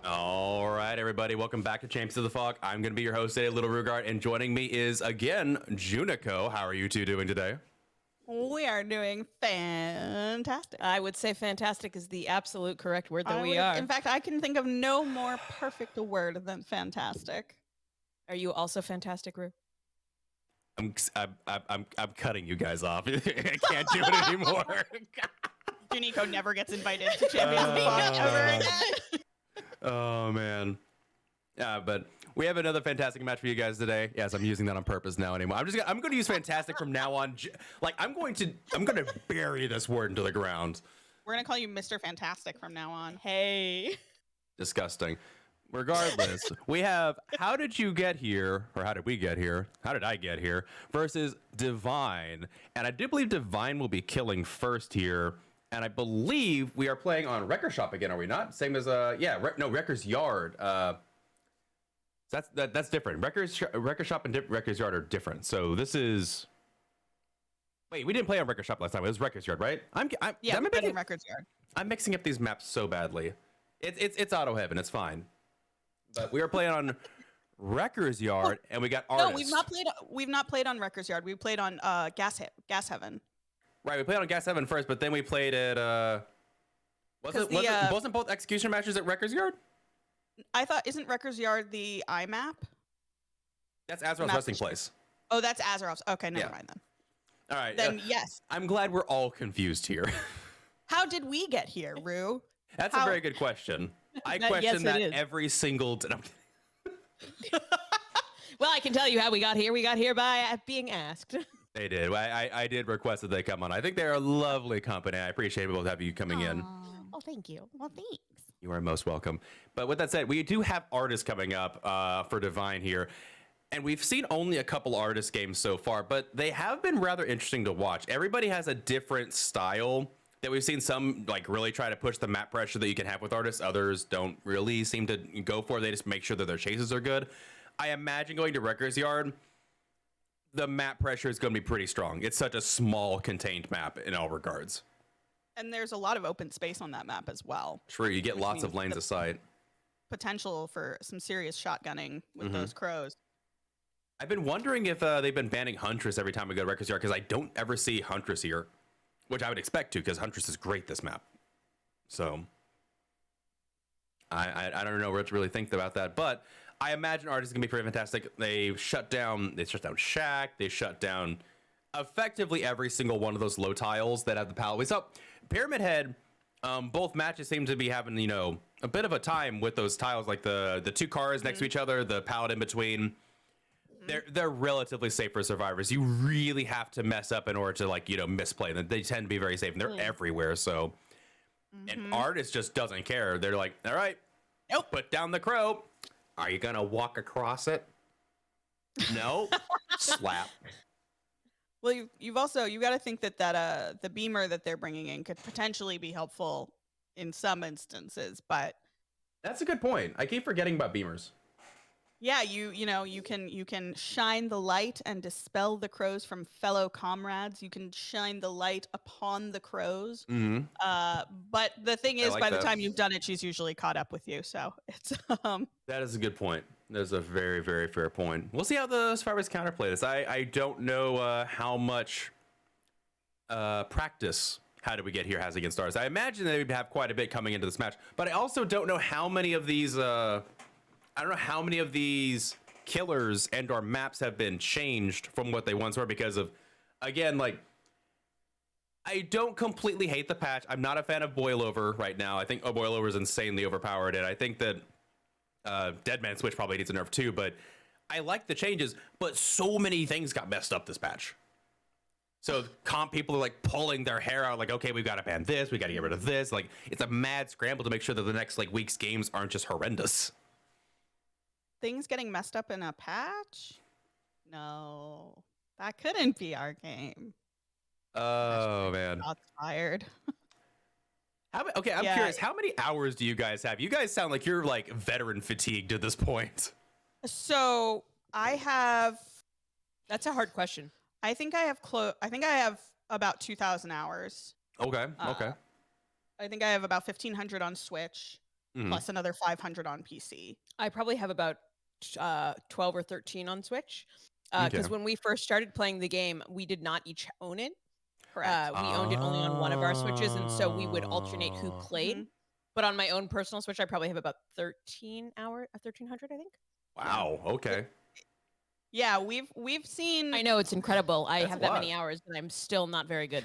All right, everybody, welcome back to Champions of the Fog. I'm going to be your host today, littlerugaard, and joining me is, again, JuniKoh. How are you two doing today? We are doing fantastic. I would say fantastic is the absolute correct word that we are. In fact, I can think of no more perfect word than fantastic. Are you also fantastic, Rue? I'm cutting you guys off. I can't do it anymore. JuniKoh never gets invited to Champions of the Fog ever again. Oh, man. Yeah, but we have another fantastic match for you guys today. Yes, I'm using that on purpose now anymore. I'm going to use fantastic from now on. Like, I'm going to bury this word into the ground. We're going to call you Mr. Fantastic from now on. Hey. Disgusting. Regardless, we have How Did You Get Here? Or How Did We Get Here? How Did I Get Here? Versus Divine. And I do believe Divine will be killing first here. And I believe we are playing on Wrecker Shop again, are we not? Same as, Wrecker's Yard. That's different. Wrecker Shop and Wrecker's Yard are different. So this is... Wait, we didn't play on Wrecker Shop last time. It was Wrecker's Yard, right? Yeah, we played on Wrecker's Yard. I'm mixing up these maps so badly. It's auto heaven. It's fine. But we are playing on Wrecker's Yard, and we got artists. No, we've not played on Wrecker's Yard. We played on Gas Heaven. Right, we played on Gas Heaven first, but then we played at wasn't both execution matches at Wrecker's Yard? I thought, isn't Wrecker's Yard the IMAP? That's Azeroth's resting place. Oh, that's Azeroth's. Okay, never mind then. All right. Then yes. I'm glad we're all confused here. How did we get here, Rue? That's a very good question. I question that every single... Well, I can tell you how we got here. We got here by being asked. They did. I did request that they come on. I think they're a lovely company. I appreciate both of you coming in. Oh, thank you. Well, thanks. You are most welcome. But with that said, we do have artists coming up for Divine here. And we've seen only a couple artist games so far, but they have been rather interesting to watch. Everybody has a different style that we've seen. Some like really try to push the map pressure that you can have with artists. Others don't really seem to go for it. They just make sure that their chases are good. I imagine going to Wrecker's Yard, the map pressure is going to be pretty strong. It's such a small, contained map in all regards. And there's a lot of open space on that map as well. True, you get which lots of means lanes the of sight. Potential for some serious shotgunning with those crows. I've been wondering if they've been banning Huntress every time we go to Records Yard, because I don't ever see Huntress here, which I would expect to, because Huntress is great this map. So I don't know what to really think about that, but I imagine Art is gonna be pretty fantastic. They shut down Shack, they shut down effectively every single one of those low tiles that have the pallet. We saw Pyramid Head. Both matches seem to be having, you know, a bit of a time with those tiles, like the two cars next to each other, the pallet in between. They're relatively safe for survivors. You really have to mess up in order to, like, you know, misplay them. They tend to be very safe, and they're everywhere. So, and Artist just doesn't care. They're like, all right, nope, put down the crow. Are you gonna walk across it? No, slap. Well, you've got to think that the beamer that they're bringing in could potentially be helpful in some instances, but That's a good point. I keep forgetting about beamers. yeah, you can shine the light and dispel the crows from fellow comrades. You can shine the light upon the crows. But the thing is, like by the that. time you've done it, she's usually caught up with you. So it's That is a good point. That's a very, very fair point. We'll see how the survivors counterplay this. I don't know how much practice How Did We Get Here has against ours. I imagine they would have quite a bit coming into this match, but I also don't know how many of these I don't know how many of these killers and or maps have been changed from what they once were, because of, again, like, I don't completely hate the patch. I'm not a fan of Boilover right now. I think Boilover is insanely overpowered, and I think that Dead Man Switch probably needs a nerf too, but I like the changes, but so many things got messed up this patch. So comp people are like pulling their hair out, like, okay, we've got to ban this, we got to get rid of this. Like, it's a mad scramble to make sure that the next, like, week's games aren't just horrendous. things getting messed up in a patch. No, that couldn't be our game. Oh, man. Shots fired. Okay, I'm Yeah. curious. How many hours do you guys have? You guys sound like you're, like, veteran fatigued at this point. So I have. That's a hard question. I think I have about 2,000 hours. Okay, okay. I think I have about 1,500 on Switch, plus another 500 on PC. I probably have about 12 or 13 on Switch. Because when we first started playing the game, we did not each own it. Correct. We owned it only on one of our Switches, and so we would alternate who played. But on my own personal Switch, I probably have about 1,300, I think. Wow, okay. Yeah, we've seen. I know, it's incredible. I That's have a that lot. many hours, and I'm still not very good.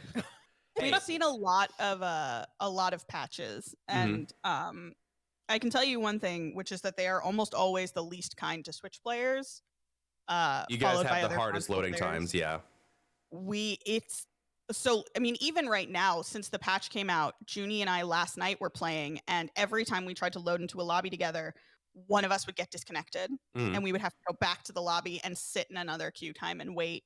We've seen a lot of patches, and I can tell you one thing, which is that they are almost always the least kind to Switch players. You guys followed by have the other hardest console loading players. times, yeah. So, I mean, even right now, since the patch came out, Junie and I last night were playing, and every time we tried to load into a lobby together, one of us would get disconnected, and we would have to go back to the lobby and sit in another queue time and wait.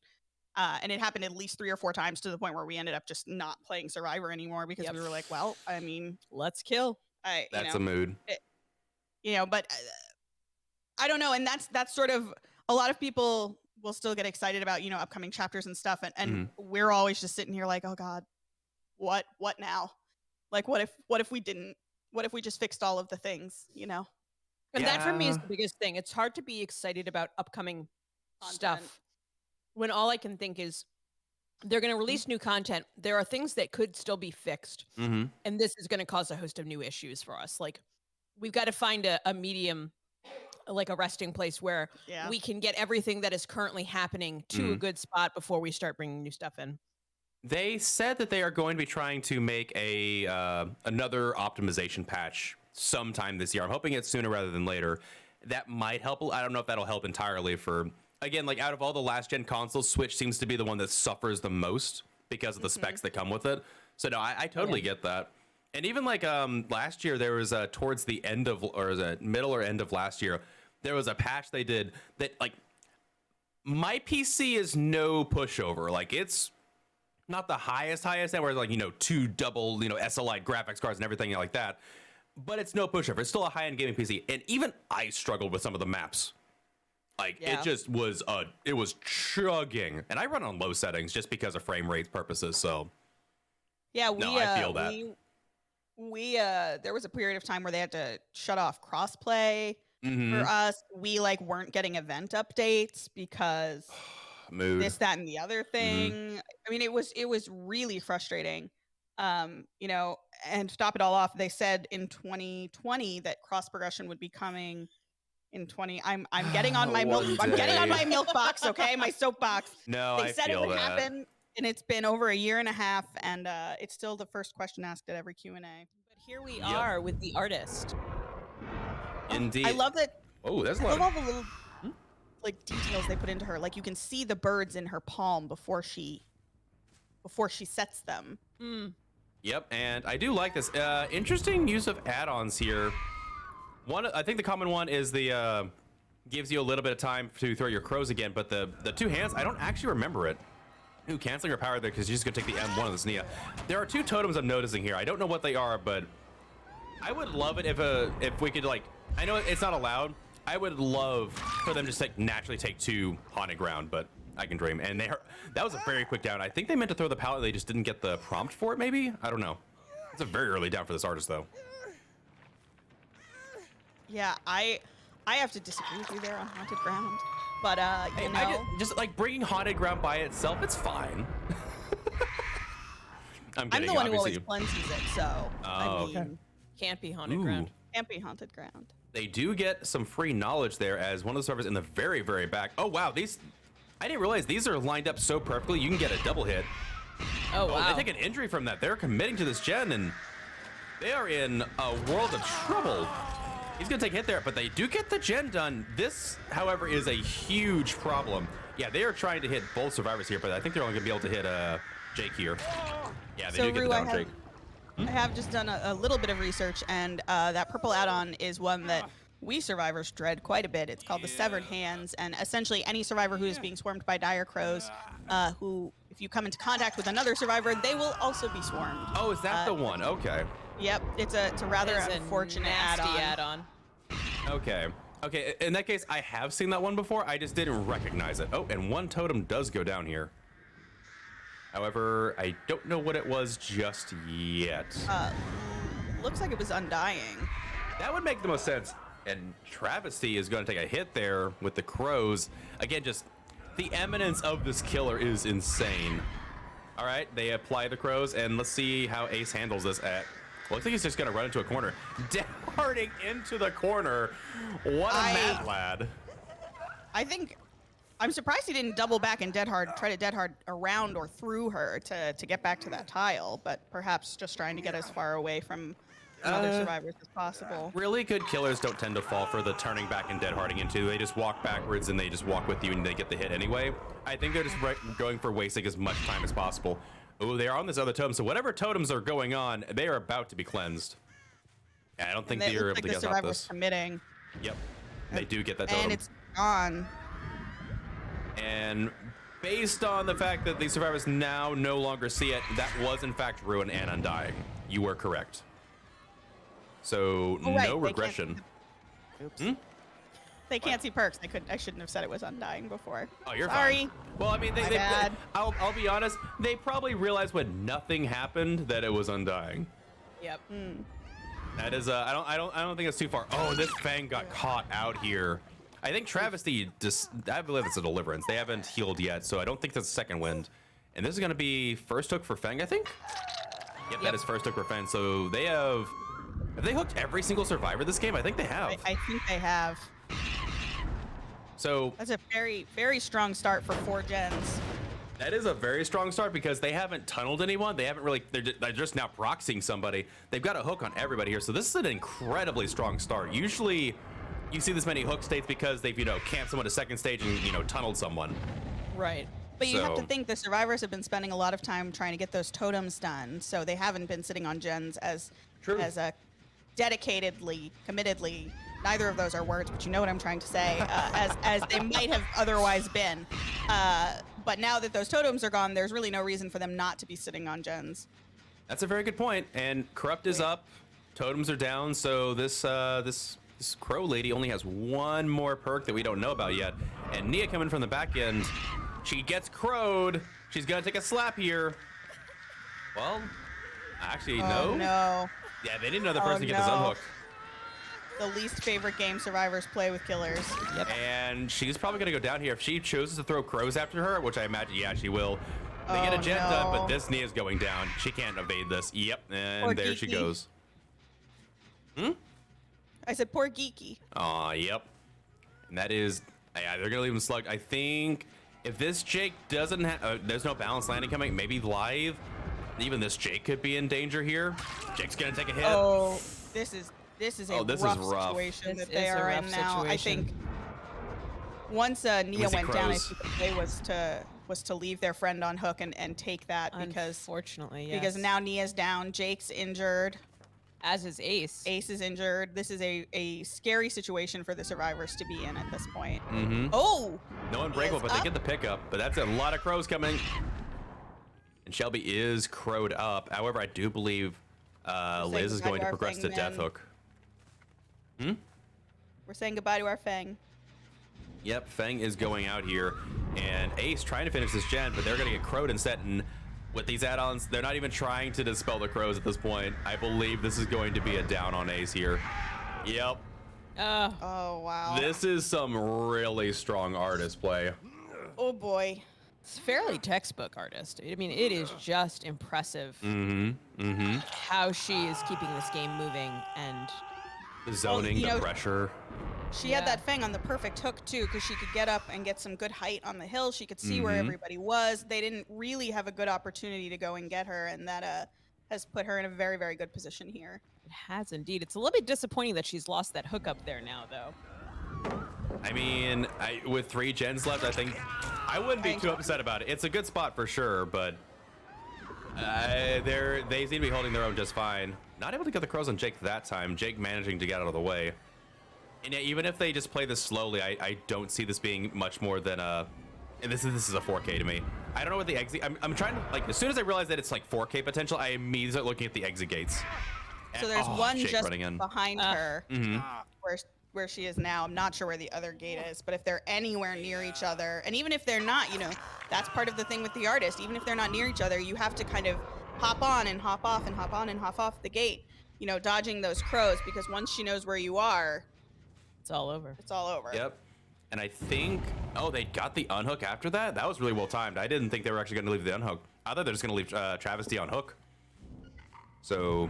And it happened at least 3 or 4 times, to the point where we ended up just not playing Survivor anymore, because we were like, well, I mean, Let's kill. That's a mood. But I don't know. And that's sort of, a lot of people will still get excited about, upcoming chapters and stuff. And we're always just sitting here like, oh God, what now? Like, what if we didn't? What if we just fixed all of the things, And that for me is the biggest thing. It's hard to be excited about upcoming stuff when all I can think is they're going to release new content. There are things that could still be fixed. And this is going to cause a host of new issues for us. Like, we've got to find a medium, like a resting place where we can get everything that is currently happening to a good spot before we start bringing new stuff in. They said that they are going to be trying to make another optimization patch sometime this year. I'm hoping it's sooner rather than later. That might help. I don't know if that'll help entirely. For, again, like, out of all the last gen consoles, Switch seems to be the one that suffers the most because of the specs that come with it. So no, I totally get that. And even like last year, there was towards the end of, or the middle or end of last year, there was a patch they did that, like, my PC is no pushover. Like, it's not the highest end, where, like, 2 double, SLI graphics cards and everything like that. But it's no pushover. It's still a high-end gaming PC. And even I struggled with some of the maps. Like, it just was, it was chugging. And I run on low settings just because of frame rate purposes, so. Yeah, No, I feel that. we there was a period of time where they had to shut off crossplay for us. We like weren't getting event updates because Mood. this, that, and the other thing. I mean, it was really frustrating. You know, and to top it all off, they said in 2020 that cross progression would be coming in 20. I'm getting on my milk. I'm getting on my milk box, okay? My soapbox. No, They I said it feel would that. happen, and it's been over a year and a half, and it's still the first question asked at every Q&A. But here we are with the artist. Indeed. I love that. Oh, there's a I lot love of... all the little like details they put into her. Like you can see the birds in her palm before she sets them. Yep, and I do like this. Interesting use of add-ons here. One, I think the common one is the gives you a little bit of time to throw your crows again, but the two hands, I don't actually remember it. Ooh, canceling her power there because she's just gonna take the M1 of this Nia. There are two totems I'm noticing here. I don't know what they are, but I would love it if we could, like, I know it's not allowed. I would love for them to just naturally take two haunted ground, but I can dream. And that was a very quick down. I think they meant to throw the pallet. They just didn't get the prompt for it, maybe? I don't know. It's a very early down for this artist, though. Yeah, I have to disagree with you there on haunted ground, but you know, I just like bringing haunted ground by itself, it's fine. I'm the one who always obviously. cleanses it, so I mean, Can't be haunted Ooh. ground. can't be haunted ground. They do get some free knowledge there as one of the servers in the very, very back. Oh, wow. These, I didn't realize these are lined up so perfectly. You can get a double hit. Oh, wow. They take an injury from that. They're committing to this gen, and they are in a world of trouble. He's going to take a hit there, but they do get the gen done. This, however, is a huge problem. Yeah, they are trying to hit both survivors here, but I think they're only going to be able to hit Jake here. Yeah, they do get the down Jake. I have just done a little bit of research, and that purple add-on is one that we survivors dread quite a bit. It's called the Severed Hands, and essentially any survivor who is being swarmed by dire crows, who, if you come into contact with another survivor, they will also be swarmed. Oh, is that the one? Okay. Yep, it's a rather unfortunate add-on. Okay. Okay, in that case, I have seen that one before. I just didn't recognize it. Oh, and one totem does go down here. However, I don't know what it was just yet. Looks like it was Undying. That would make the most sense. And Travesty is going to take a hit there with the crows. Again, just the eminence of this killer is insane. All right, they apply the crows, and let's see how Ace handles this at... Looks like he's just going to run into a corner. Darting into the corner. What a mad lad. I think... I'm surprised he didn't double back and try to dead hard around or through her to get back to that tile, but perhaps just trying to get as far away from other survivors as possible. Really good killers don't tend to fall for the turning back and dead harding into. They just walk backwards and they just walk with you and they get the hit anyway. I think they're just going for wasting as much time as possible. Oh, they are on this other totem, so whatever totems are going on, they are about to be cleansed. I don't think they're able to get off this. Committing. Yep, they do get that totem. And it's gone. And based on the fact that the survivors now no longer see it, that was in fact Ruin and Undying. You were correct. So no regression. Oops. They can't see perks. I shouldn't have said it was Undying before. Oh, you're sorry. Fine. Well, I mean, I'll be honest. They probably realized when nothing happened that it was Undying. Yep. That is I don't think it's too far. Oh, this Fang got caught out here. I think Travesty I believe it's a deliverance. They haven't healed yet, so I don't think that's a second wind. And this is gonna be first hook for Fang, I think. Yep, that is first hook for Fang. So they have they hooked every single survivor this game? I think they have. I think they have. So that's a very, very strong start for 4 gens. That is a very strong start because they haven't tunneled anyone. They haven't really, they're just now proxying somebody. They've got a hook on everybody here. So this is an incredibly strong start. Usually you see this many hook states because they've, camped someone to second stage and, tunneled someone. Right. But you have to think the survivors have been spending a lot of time trying to get those totems done. So they haven't been sitting on gens as a dedicatedly, committedly, neither of those are words, but you know what I'm trying to say, as they might have otherwise been. But now that those totems are gone, there's really no reason for them not to be sitting on gens. That's a very good point. And Corrupt is up, totems are down, so this Crow lady only has one more perk that we don't know about yet. And Nia coming from the back end, she gets crowed. She's gonna take a slap here. Well, Actually, Oh, no. no. Yeah, they need another person to get this no. unhook. The least favorite game survivors play with killers. Yep. And she's probably going to go down here. If she chooses to throw crows after her, which I imagine, yeah, she will. They get a gen done, but this Nia's going down. She can't evade this. Yep, and Poor there she Geeky. goes. I said poor Geeky. Aw, yep. And that is, yeah, they're going to leave him slugged. I think if this Jake doesn't have, there's no balance landing coming, maybe live, even this Jake could be in danger here. Jake's going to take a hit. Oh, this is a this is rough rough. situation This that they is a are rough in now. I situation. think once Nia the went down, I crows. think the play was to leave their friend on hook and take that Unfortunately, yes. because now Nia's down, Jake's injured, as is Ace. Ace is injured. This is a scary situation for the survivors to be in at this point. Mm-hmm. Oh, No unbreakable, but up. they get the pickup. But that's a lot of crows coming. And Shelby is crowed up. However, I do believe Liz is goodbye going to to our progress to Fang death men. hook. we're saying goodbye to our Fang. Yep, Fang is going out here. And Ace trying to finish this gen, but they're going to get crowed instead. And with these add-ons, they're not even trying to dispel the crows at this point. I believe this is going to be a down on Ace here. Yep. Oh, wow. This is some really strong artist play. Oh, boy. It's fairly textbook artist. I mean, it is just impressive how she is keeping this game moving and The zoning, you the know, pressure. She had that Fang on the perfect hook, too, because she could get up and get some good height on the hill. She could see where everybody was. They didn't really have a good opportunity to go and get her, and that has put her in a very, very good position here. it has indeed. It's a little bit disappointing that she's lost that hook up there now, though. I mean, with 3 gens left, I think I wouldn't be too upset about it. It's a good spot for sure, but they seem to be holding their own just fine. Not able to get the crows on Jake that time. Jake managing to get out of the way. And yeah, even if they just play this slowly, I don't see this being much more than a. And this is a 4K to me. I don't know what the exit. I'm trying to like. As soon as I realize that it's like 4K potential, I immediately start looking at the exit gates. So there's one Jake just running in. behind her where she is now. I'm not sure where the other gate is, but if they're anywhere near each other, and even if they're not, that's part of the thing with the artist. Even if they're not near each other, you have to kind of hop on and hop off and hop on and hop off the gate, dodging those crows, because once she knows where you are, It's all over. it's all over. Yep. And I think, they got the unhook after that? That was really well timed. I didn't think they were actually going to leave the unhook. I thought they're just going to leave Travesty on hook. So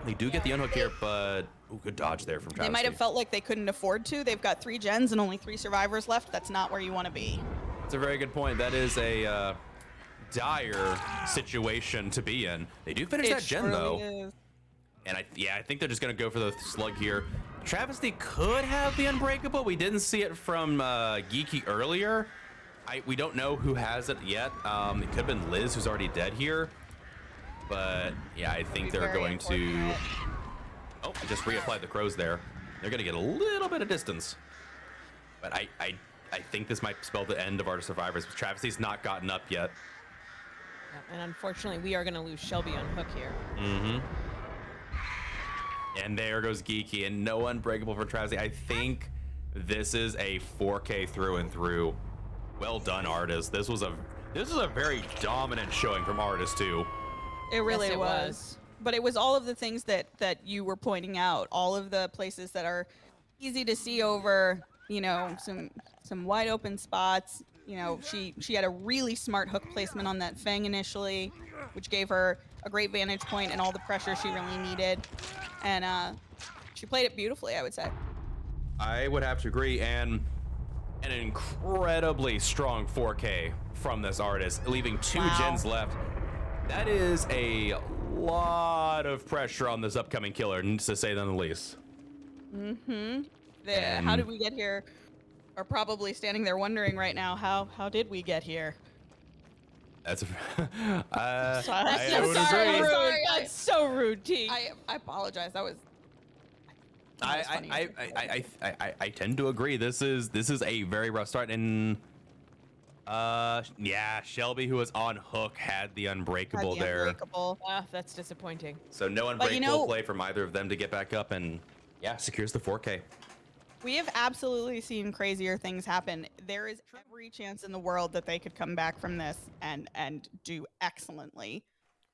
they do get the unhook here, but good dodge there from Travesty. They might have felt like they couldn't afford to. They've got 3 gens and only 3 survivors left. That's not where you want to be. That's a very good point. That is a dire situation to be in. They do finish that gen, though. Is. And I think they're just going to go for the slug here. Travesty could have the unbreakable. We didn't see it from Geeky earlier. We don't know who has it yet. It could have been Liz, who's already dead here. But yeah, I think they're going to. Oh, I just reapplied the crows there. They're going to get a little bit of distance. But I think this might spell the end of our survivors. Travesty's not gotten up yet. And unfortunately, we are going to lose Shelby on hook here. And there goes Geeky, and no unbreakable for Travesty. I think this is a 4K through and through. Well done, Artist. This was a very dominant showing from Artist too. It really Yes, it was. But it was all of the things that you were pointing out, all of the places that are easy to see over, some wide open spots. She had a really smart hook placement on that Fang initially, which gave her a great vantage point and all the pressure she really needed. And she played it beautifully, I would say. I would have to agree, and an incredibly strong 4K from this Artist, leaving 2 gens left. That is a lot of pressure on this upcoming killer, to say the least. How did we get here? Are probably standing there wondering right now, how did we get here? That's I would sorry, agree. I'm sorry. That's so rude, T. I apologize. That was funny. I tend to agree. This is a very rough start, and yeah, Shelby, who was on hook, had the unbreakable there. Unbreakable. That's disappointing. So no unbreakable play from either of them to get back up, and yeah, secures the 4K. We have absolutely seen crazier things happen. There is every chance in the world that they could come back from this and do excellently.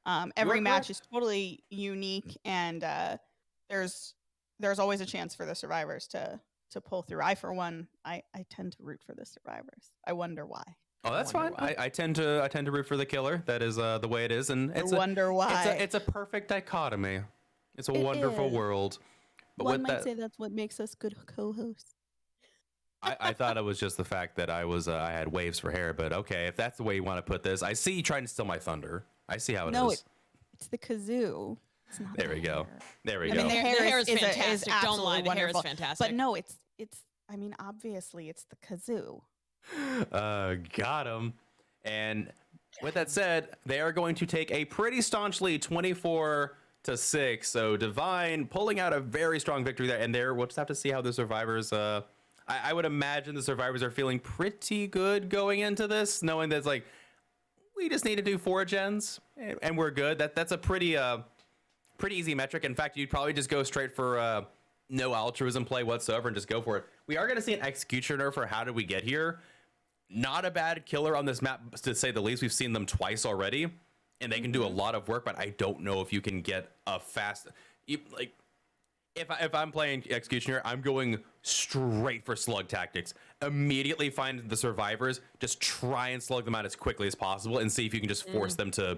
Every are match correct. is totally unique, and there's always a chance for the survivors to pull through. I, for one, I tend to root for the survivors. I wonder why. Oh, that's wonder fine. why. I tend to root for the killer. That is the way it is, and I wonder why. it's a perfect dichotomy. It's a It wonderful is. world. But One with might that, say that's what makes us good co-hosts. I thought it was just the fact that I had waves for hair, but okay, if that's the way you want to put this, I see you trying to steal my thunder. I see how it No, is. it's the kazoo. It's not There the we go. hair. There we I go. mean, The hair is fantastic. Don't absolutely lie, the hair is wonderful. fantastic. But no, it's. I mean, obviously, it's the kazoo. Got him. And with that said, they are going to take a pretty staunch lead, 24-6. So Divine pulling out a very strong victory there. And we'll just have to see how the survivors. I would imagine the survivors are feeling pretty good going into this, knowing that it's like we just need to do 4 gens and we're good. That's a pretty easy metric. In fact, you'd probably just go straight for no altruism play whatsoever and just go for it. We are going to see an executioner for how did we get here. Not a bad killer on this map, to say the least. We've seen them twice already, and they can do a lot of work, but I don't know if you can get a fast... Like, if I'm playing Executioner, I'm going straight for slug tactics. Immediately find the survivors, just try and slug them out as quickly as possible, and see if you can just force them to,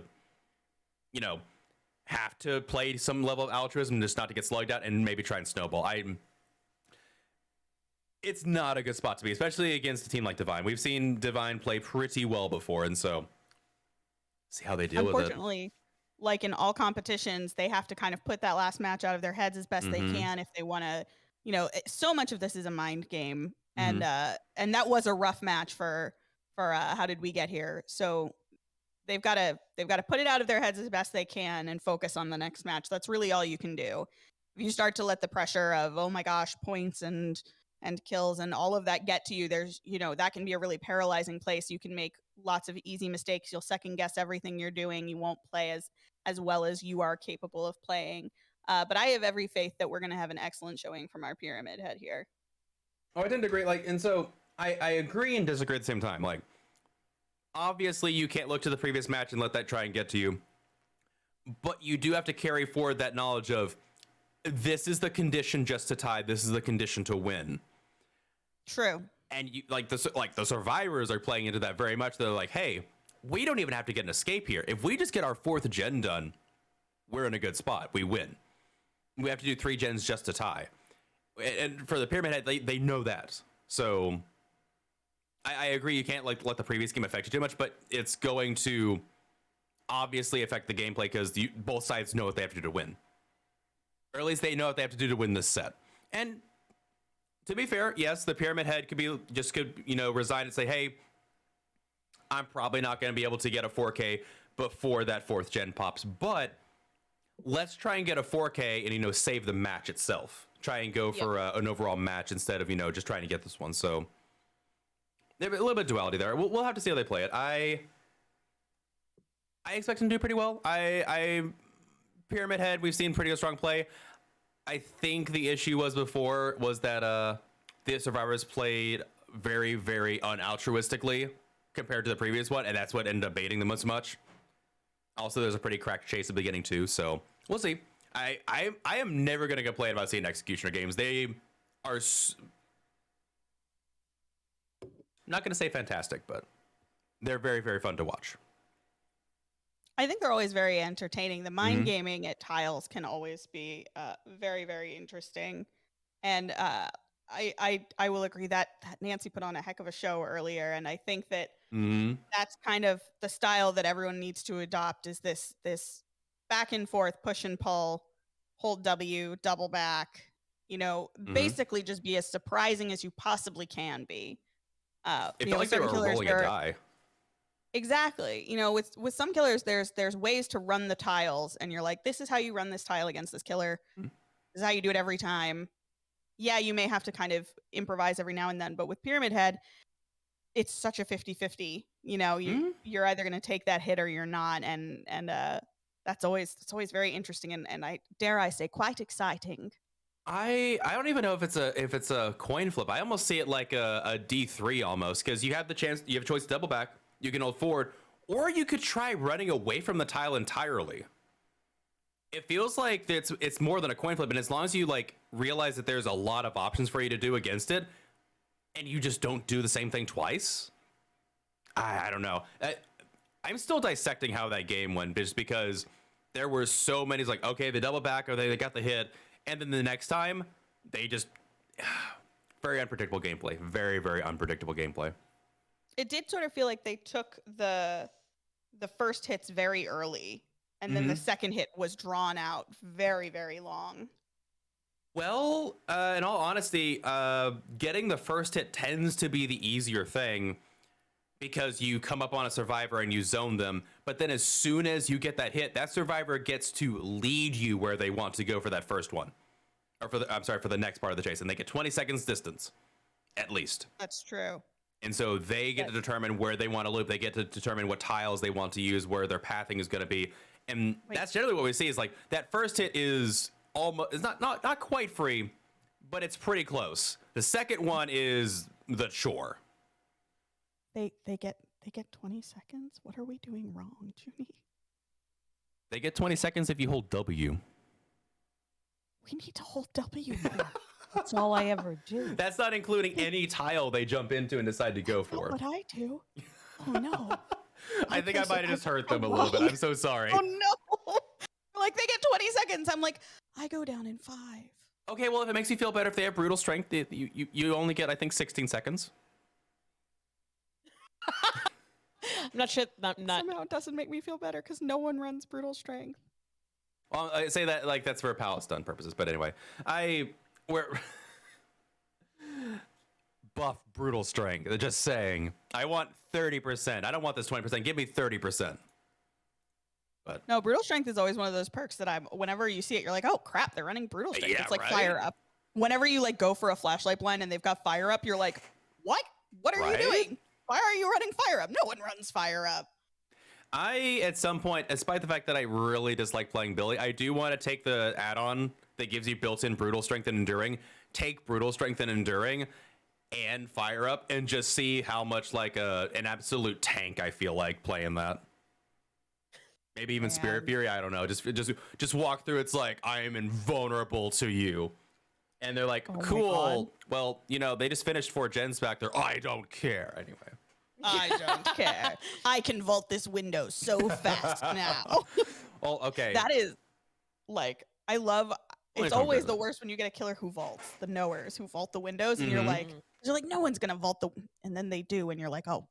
have to play some level of altruism just not to get slugged out, and maybe try and snowball. It's not a good spot to be, especially against a team like Divine. We've seen Divine play pretty well before, and so see how they deal with it. Unfortunately, like in all competitions, they have to kind of put that last match out of their heads as best they can if they want to, so much of this is a mind game. And that was a rough match for how did we get here? So they've got to put it out of their heads as best they can and focus on the next match. That's really all you can do. If you start to let the pressure of, oh my gosh, points and kills and all of that get to you, there's, that can be a really paralyzing place. You can make lots of easy mistakes. You'll second guess everything you're doing. You won't play as well as you are capable of playing. But I have every faith that we're going to have an excellent showing from our pyramid head here. Oh, I tend to agree. And so I agree and disagree at the same time. Obviously you can't look to the previous match and let that try and get to you, but you do have to carry forward that knowledge of this is the condition just to tie. This is the condition to win. True. And you the survivors are playing into that very much. They're like, hey, we don't even have to get an escape here. If we just get our 4th gen done, we're in a good spot. We win. We have to do 3 gens just to tie. And for the pyramid head, they know that. So I agree. You can't let the previous game affect you too much, but it's going to obviously affect the gameplay because both sides know what they have to do to win. Or at least they know what they have to do to win this set. And to be fair, yes, the pyramid head could resign and say, hey, I'm probably not going to be able to get a 4K before that 4th gen pops, but let's try and get a 4K and, save the match itself. Try and go for an overall match instead of, just trying to get this one. So there's a little bit of duality there. We'll have to see how they play it. I expect them to do pretty well. Pyramid head, we've seen pretty strong play. I think the issue was that the survivors played very, very unaltruistically compared to the previous one, and that's what ended up baiting them as much. Also, there's a pretty cracked chase at the beginning too, so we'll see. I am never gonna complain about seeing Executioner games. They are not gonna say fantastic, but they're very, very fun to watch. I think they're always very entertaining. The mind gaming at tiles can always be very, very interesting. And I will agree that Nancy put on a heck of a show earlier. And I think that that's kind of the style that everyone needs to adopt, is this back and forth, push and pull, hold W, double back, basically just be as surprising as you possibly can be. It felt like they were rolling a die. Exactly. With some killers, there's ways to run the tiles, and you're like, this is how you run this tile against this killer. This is how you do it every time. Yeah, you may have to kind of improvise every now and then, but with Pyramid Head, it's such a 50-50. You're either going to take that hit or you're not, and that's always very interesting, and I dare I say quite exciting. I don't even know if it's a coin flip. I almost see it like a D3 almost, because you have a choice to double back. You can hold forward, or you could try running away from the tile entirely. It feels like it's more than a coin flip, and as long as you like realize that there's a lot of options for you to do against it, and you just don't do the same thing twice, I don't know. I'm still dissecting how that game went, just because there were so many. It's like, okay, they double back, or they got the hit, and then the next time they just very unpredictable gameplay. Very, very unpredictable gameplay. It did sort of feel like they took the first hits very early, and then the second hit was drawn out very, very long. Well, in all honesty, getting the first hit tends to be the easier thing, because you come up on a survivor and you zone them, but then as soon as you get that hit, that survivor gets to lead you where they want to go for that first one. Or for the next part of the chase, and they get 20 seconds distance, at least. That's true. And so they get to determine where they want to loop. They get to determine what tiles they want to use, where their pathing is going to be. And that's generally what we see, is like that first hit is almost, it's not quite free, but it's pretty close. The second one is the chore. They get 20 seconds. What are we doing wrong, Junie? They get 20 seconds if you hold W. We need to hold W. That's all I ever do. That's not including any tile they jump into and decide to go for. That's what I do. Oh no. I think I might have just hurt them a little bit. I'm so sorry. Oh no. Like, they get 20 seconds. I'm like, I go down in 5. Okay, well, if it makes you feel better, if they have brutal strength, you only get, I think, 16 seconds. I'm not sure. Somehow it doesn't make me feel better because no one runs brutal strength. Well, I say that like that's for palette stun purposes, but anyway, we're buff brutal strength. Just saying, I want 30%. I don't want this 20%. Give me 30%. But no, brutal strength is always one of those perks that whenever you see it, you're like, oh crap, they're running brutal strength. Yeah, it's like right? fire up. Whenever you like go for a flashlight blind and they've got fire up, you're like, what? What are you doing? Why are you running fire up? No one runs fire up. At some point, despite the fact that I really dislike playing Billy, I do want to take the add-on that gives you built-in brutal strength and enduring, take brutal strength and enduring, and fire up, and just see how much like an absolute tank I feel like playing that. Maybe even Spirit Fury. I don't know. Just walk through. It's like, I am invulnerable to you, and they're like, cool. Well, they just finished 4 gens back there. I don't care anyway. I don't care. I can vault this window so fast now. Well, okay. That is, like, I love. It's always the worst when you get a killer who vaults, the knowers who vault the windows, and you're like, no one's gonna vault and then they do, and you're like, oh,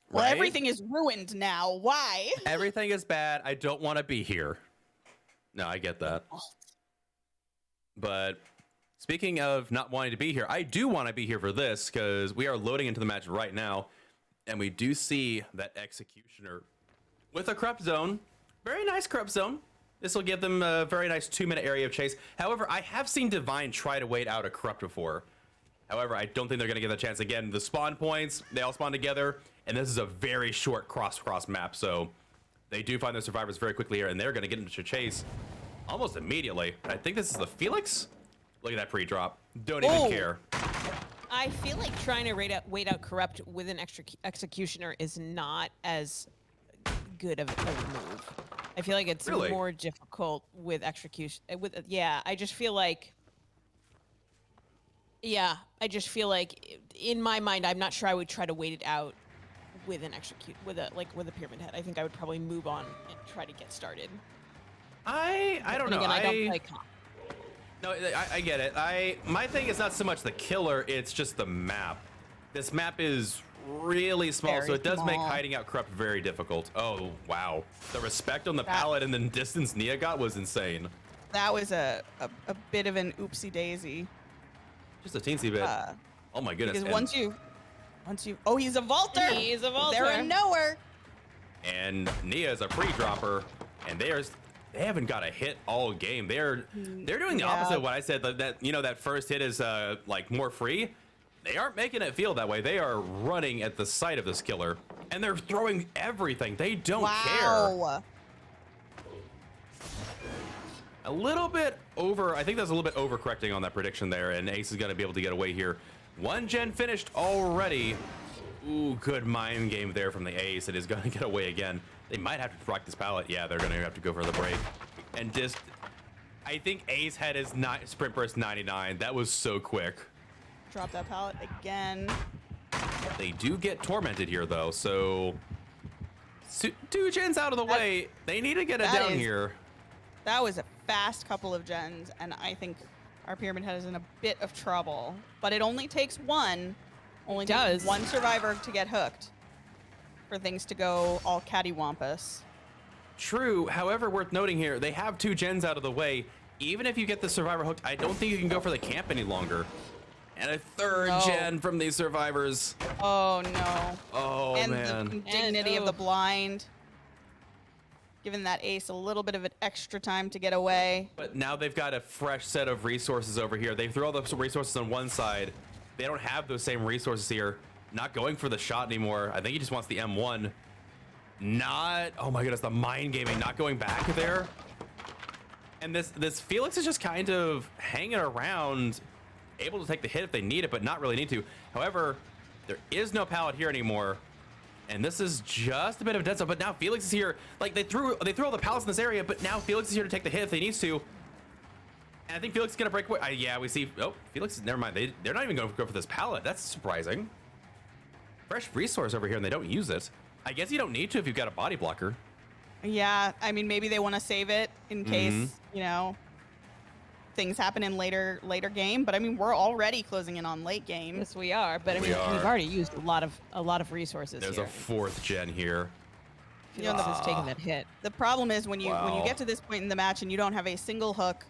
well, everything is ruined now. Why? Everything is bad. I don't want to be here. No, I get that. But speaking of not wanting to be here, I do want to be here for this, because we are loading into the match right now. And we do see that Executioner with a corrupt zone. Very nice corrupt zone. This will give them a very nice 2-minute area of chase. However, I have seen Divine try to wait out a corrupt before. However, I don't think they're going to get the chance again. The spawn points, they all spawn together. And this is a very short cross map. So they do find their survivors very quickly here. And they're going to get into chase almost immediately. I think this is the Felix. Look at that pre-drop. Don't even care. I feel like trying to wait out corrupt with an executioner is not as good of a move. I feel like it's more difficult with execution. I just feel like. Yeah, I just feel like in my mind, I'm not sure I would try to wait it out with an with a pyramid head. I think I would probably move on and try to get started. I don't know. Again, I don't play comp. No, I get it. My thing is not so much the killer, it's just the map. This map is really small, so it does make hiding out corrupt very difficult. Oh, wow. The respect on the pallet and the distance Nia got was insane. That was a bit of an oopsie daisy. Just a teensy bit. Oh my goodness. Because once you, oh, he's a vaulter. He's a vaulter. They're a knower. And Nia is a pre-dropper, and they haven't got a hit all game. They're doing the opposite of what I said. That first hit is like more free. They aren't making it feel that way. They are running at the sight of this killer, and they're throwing everything. They don't care. A little bit over. I think that's a little bit overcorrecting on that prediction there, and Ace is going to be able to get away here. 1 gen finished already, Ooh, good mind game there from the ace. It is going to get away again. They might have to rock this pallet. Yeah, they're going to have to go for the break. And just, I think ace had his sprint burst 99. That was so quick. Drop that pallet again. They do get tormented here, though, so 2 gens out of the way. They need to get it down here. That was a fast couple of gens, and I think our Pyramid Head is in a bit of trouble. But it only takes one. Only takes one survivor to get hooked for things to go all cattywampus. True. However, worth noting here, they have 2 gens out of the way. Even if you get the survivor hooked, I don't think you can go for the camp any longer. And a 3rd gen from these survivors. Oh, no. Oh, and man. The indignity of the blind. Giving that ace a little bit of an extra time to get away. But now they've got a fresh set of resources over here. They throw all the resources on one side. They don't have those same resources here. Not going for the shot anymore. I think he just wants the M1. Oh my goodness, the mind gaming, not going back there. And this Felix is just kind of hanging around, able to take the hit if they need it, but not really need to. However, there is no pallet here anymore. And this is just a bit of a dead zone, but now Felix is here. Like they threw all the pallets in this area, but now Felix is here to take the hit if he needs to. And I think Felix is gonna break away. Yeah, we see. Oh, Felix. Never mind. They're not even gonna go for this pallet. That's surprising. Fresh resource over here, and they don't use it. I guess you don't need to if you've got a body blocker. Yeah, I mean maybe they want to save it in case things happen in later game. But I mean we're already closing in on late game. Yes, we are. But I mean we've already used a lot of resources. There's here. a 4th gen here. Felix is taking that hit. The problem is when you get to this point in the match and you don't have a single hook,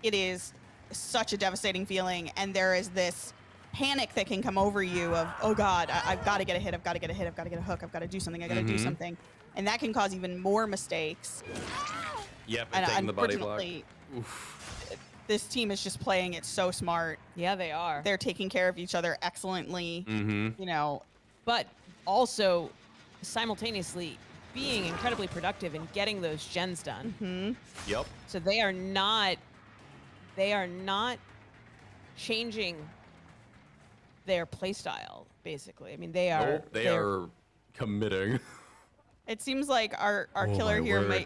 it is such a devastating feeling, and there is this panic that can come over you of, oh God, I've got to get a hit, I've got to get a hit, I've got to get a hook, I've got to do something, I got to do something. And that can cause even more mistakes. Yep, and taking the body block. This team is just playing it so smart. Yeah, they are. They're taking care of each other excellently, But also simultaneously being incredibly productive in getting those gens done. Yep. So they are not changing their playstyle, basically. I mean, they are. They are committing. It seems like our killer here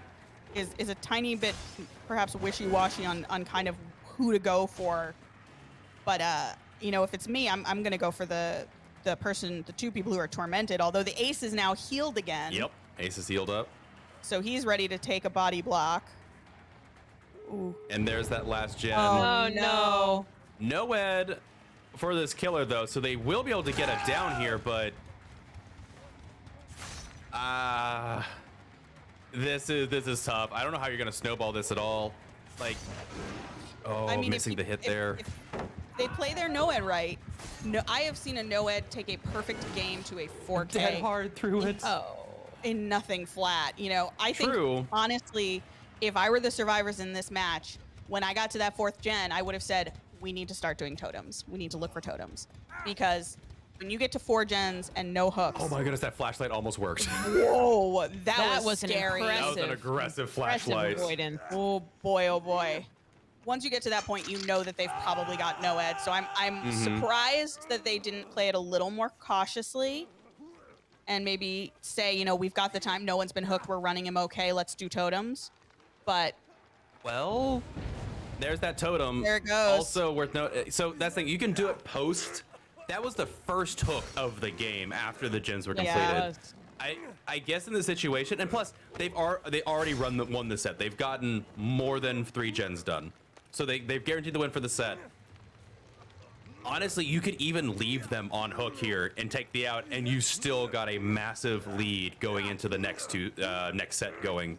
is a tiny bit perhaps wishy-washy on kind of who to go for. But if it's me, I'm gonna go for the 2 people who are tormented. Although the ace is now healed again. Yep, ace is healed up. So he's ready to take a body block. Ooh. And there's that last gen. Oh no. No ed for this killer though, so they will be able to get it down here, but this is tough. I don't know how you're gonna snowball this at all. Like, missing the hit there. If they play their no-ed right, I have seen a no-ed take a perfect game to a 4K. Dead hard through it. In nothing flat. I think honestly, if I were the survivors in this match, when I got to that 4th gen, I would have said, we need to start doing totems. We need to look for totems. Because when you get to 4 gens and no hooks. Oh my goodness, that flashlight almost worked. Whoa, that was scary. That was an aggressive flashlight. Avoidance. Oh boy, oh boy. Once you get to that point, you know that they've probably got no ed. So I'm surprised that they didn't play it a little more cautiously. And maybe say, we've got the time. No one's been hooked. We're running him okay. Let's do totems. But well, there's that totem. There it goes. Also worth noting. So that's the thing. You can do it post. That was the first hook of the game after the gens were completed. Yeah. I guess in the situation, and plus they already won the set. They've gotten more than 3 gens done, so they've guaranteed the win for the set. Honestly, you could even leave them on hook here and take the out, and you still got a massive lead going into the next set going.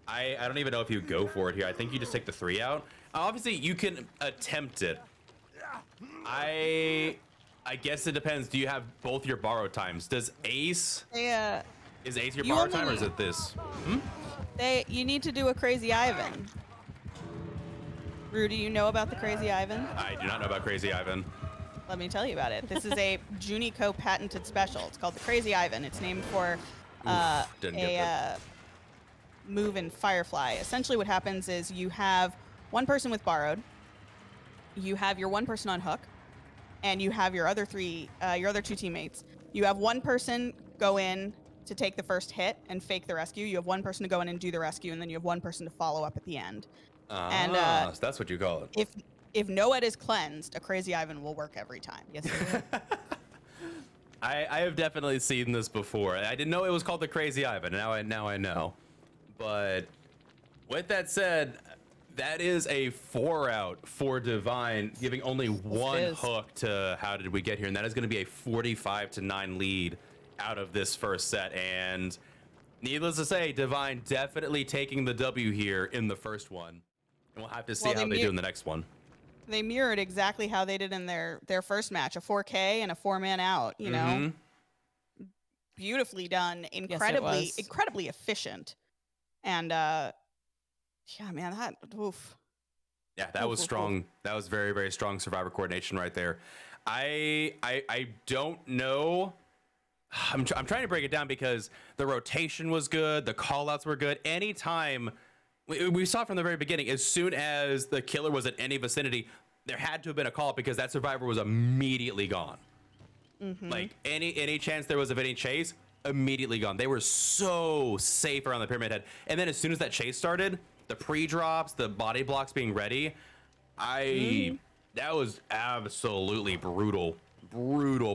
I don't even know if you go for it here. I think you just take the 3 out. Obviously, you can attempt it. I guess it depends. Do you have both your borrow times? Does Ace? Yeah. Is Ace your borrow time, or is it this? You need to do a Crazy Ivan. Rue, do you know about the Crazy Ivan? I do not know about Crazy Ivan. Let me tell you about it. This is a JuniKoh patented special. It's called the Crazy Ivan. It's named for a move in Firefly. Essentially what happens is you have one person with borrowed, you have your one person on hook, and you have your other 2 teammates. You have one person go in to take the first hit and fake the rescue. You have one person to go in and do the rescue, and then you have one person to follow up at the end. So that's what you call it. If Noed is cleansed, a Crazy Ivan will work every time. Yes, it will. I have definitely seen this before. I didn't know it was called the Crazy Ivan. Now I know. But with that said, that is a 4-out for Divine, giving only one hook to How Did We Get Here, and that is going to be a 45-9 lead out of this first set. And needless to say, Divine definitely taking the W here in the first one, and we'll have to see how they do in the next one. They mirrored exactly how they did in their first match, a 4K and a 4-man out. You know, beautifully done, incredibly efficient, and yeah, man, that oof. Yeah, that was strong. That was very, very strong survivor coordination right there. I don't know. I'm trying to break it down because the rotation was good, the call outs were good. Anytime we saw from the very beginning, as soon as the killer was in any vicinity, there had to have been a call because that survivor was immediately gone. Like any chance there was of any chase, immediately gone. They were so safe around the pyramid head. And then as soon as that chase started, the pre-drops, the body blocks being ready, that was absolutely brutal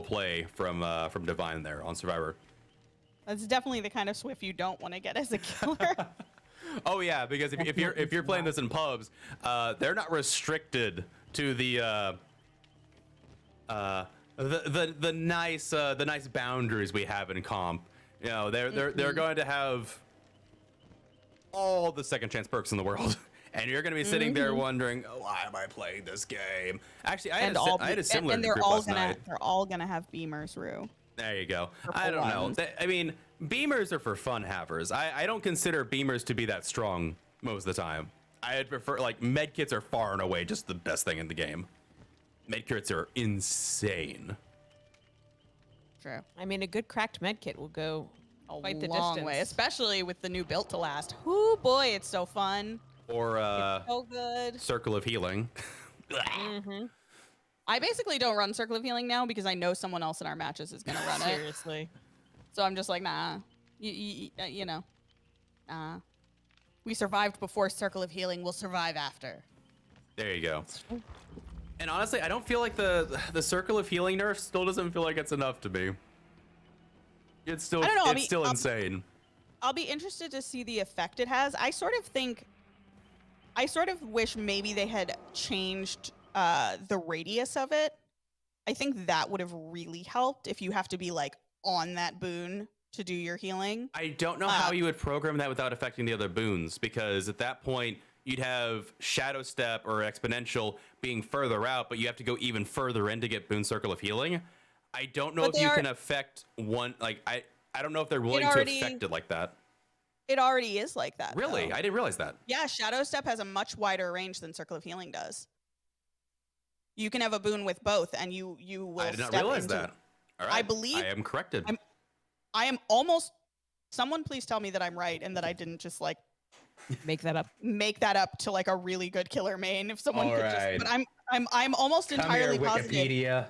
play from Divine there on Survivor. That's definitely the kind of Swift you don't want to get as a killer. Oh yeah, because if you're playing this in pubs, they're not restricted to the nice boundaries we have in comp. You know, they're going to have all the second chance perks in the world, and you're going to be sitting there wondering, why am I playing this game? Actually, I had a similar and group last night. They're all gonna have beamers, Rue. There you go. I don't know. I mean, beamers are for fun havers. I don't consider beamers to be that strong most of the time. I'd prefer, like, medkits are far and away just the best thing in the game. Medkits are insane. True. I mean, a good cracked medkit will go quite the long distance. way, especially with the new built to last. Ooh, boy, it's so fun. Or it's so good. Circle of Healing. I basically don't run Circle of Healing now because I know someone else in our matches is gonna run it. Seriously. So I'm just like, nah. You know, nah. We survived before Circle of Healing. We'll survive after. There you go. And honestly, I don't feel like the Circle of Healing nerf still doesn't feel like it's enough to me. It's still, it's still insane. I'll be interested to see the effect it has. I sort of wish maybe they had changed the radius of it. I think that would have really helped if you have to be like on that boon to do your healing. I don't know how you would program that without affecting the other boons, because at that point you'd have Shadow Step or Exponential being further out, but you have to go even further in to get Boon Circle of Healing. I don't know if you can affect one, like, I don't know if they're willing to affect it like that. It already is like that. Really? Though. I didn't realize that. Yeah, Shadow Step has a much wider range than Circle of Healing does. You can have a boon with both, and you will. I did not realize that. All right. I believe I am corrected. I am almost. Someone please tell me that I'm right and that I didn't just like make that up to like a really good killer main. If someone All could right. just, but I'm almost entirely positive Wikipedia.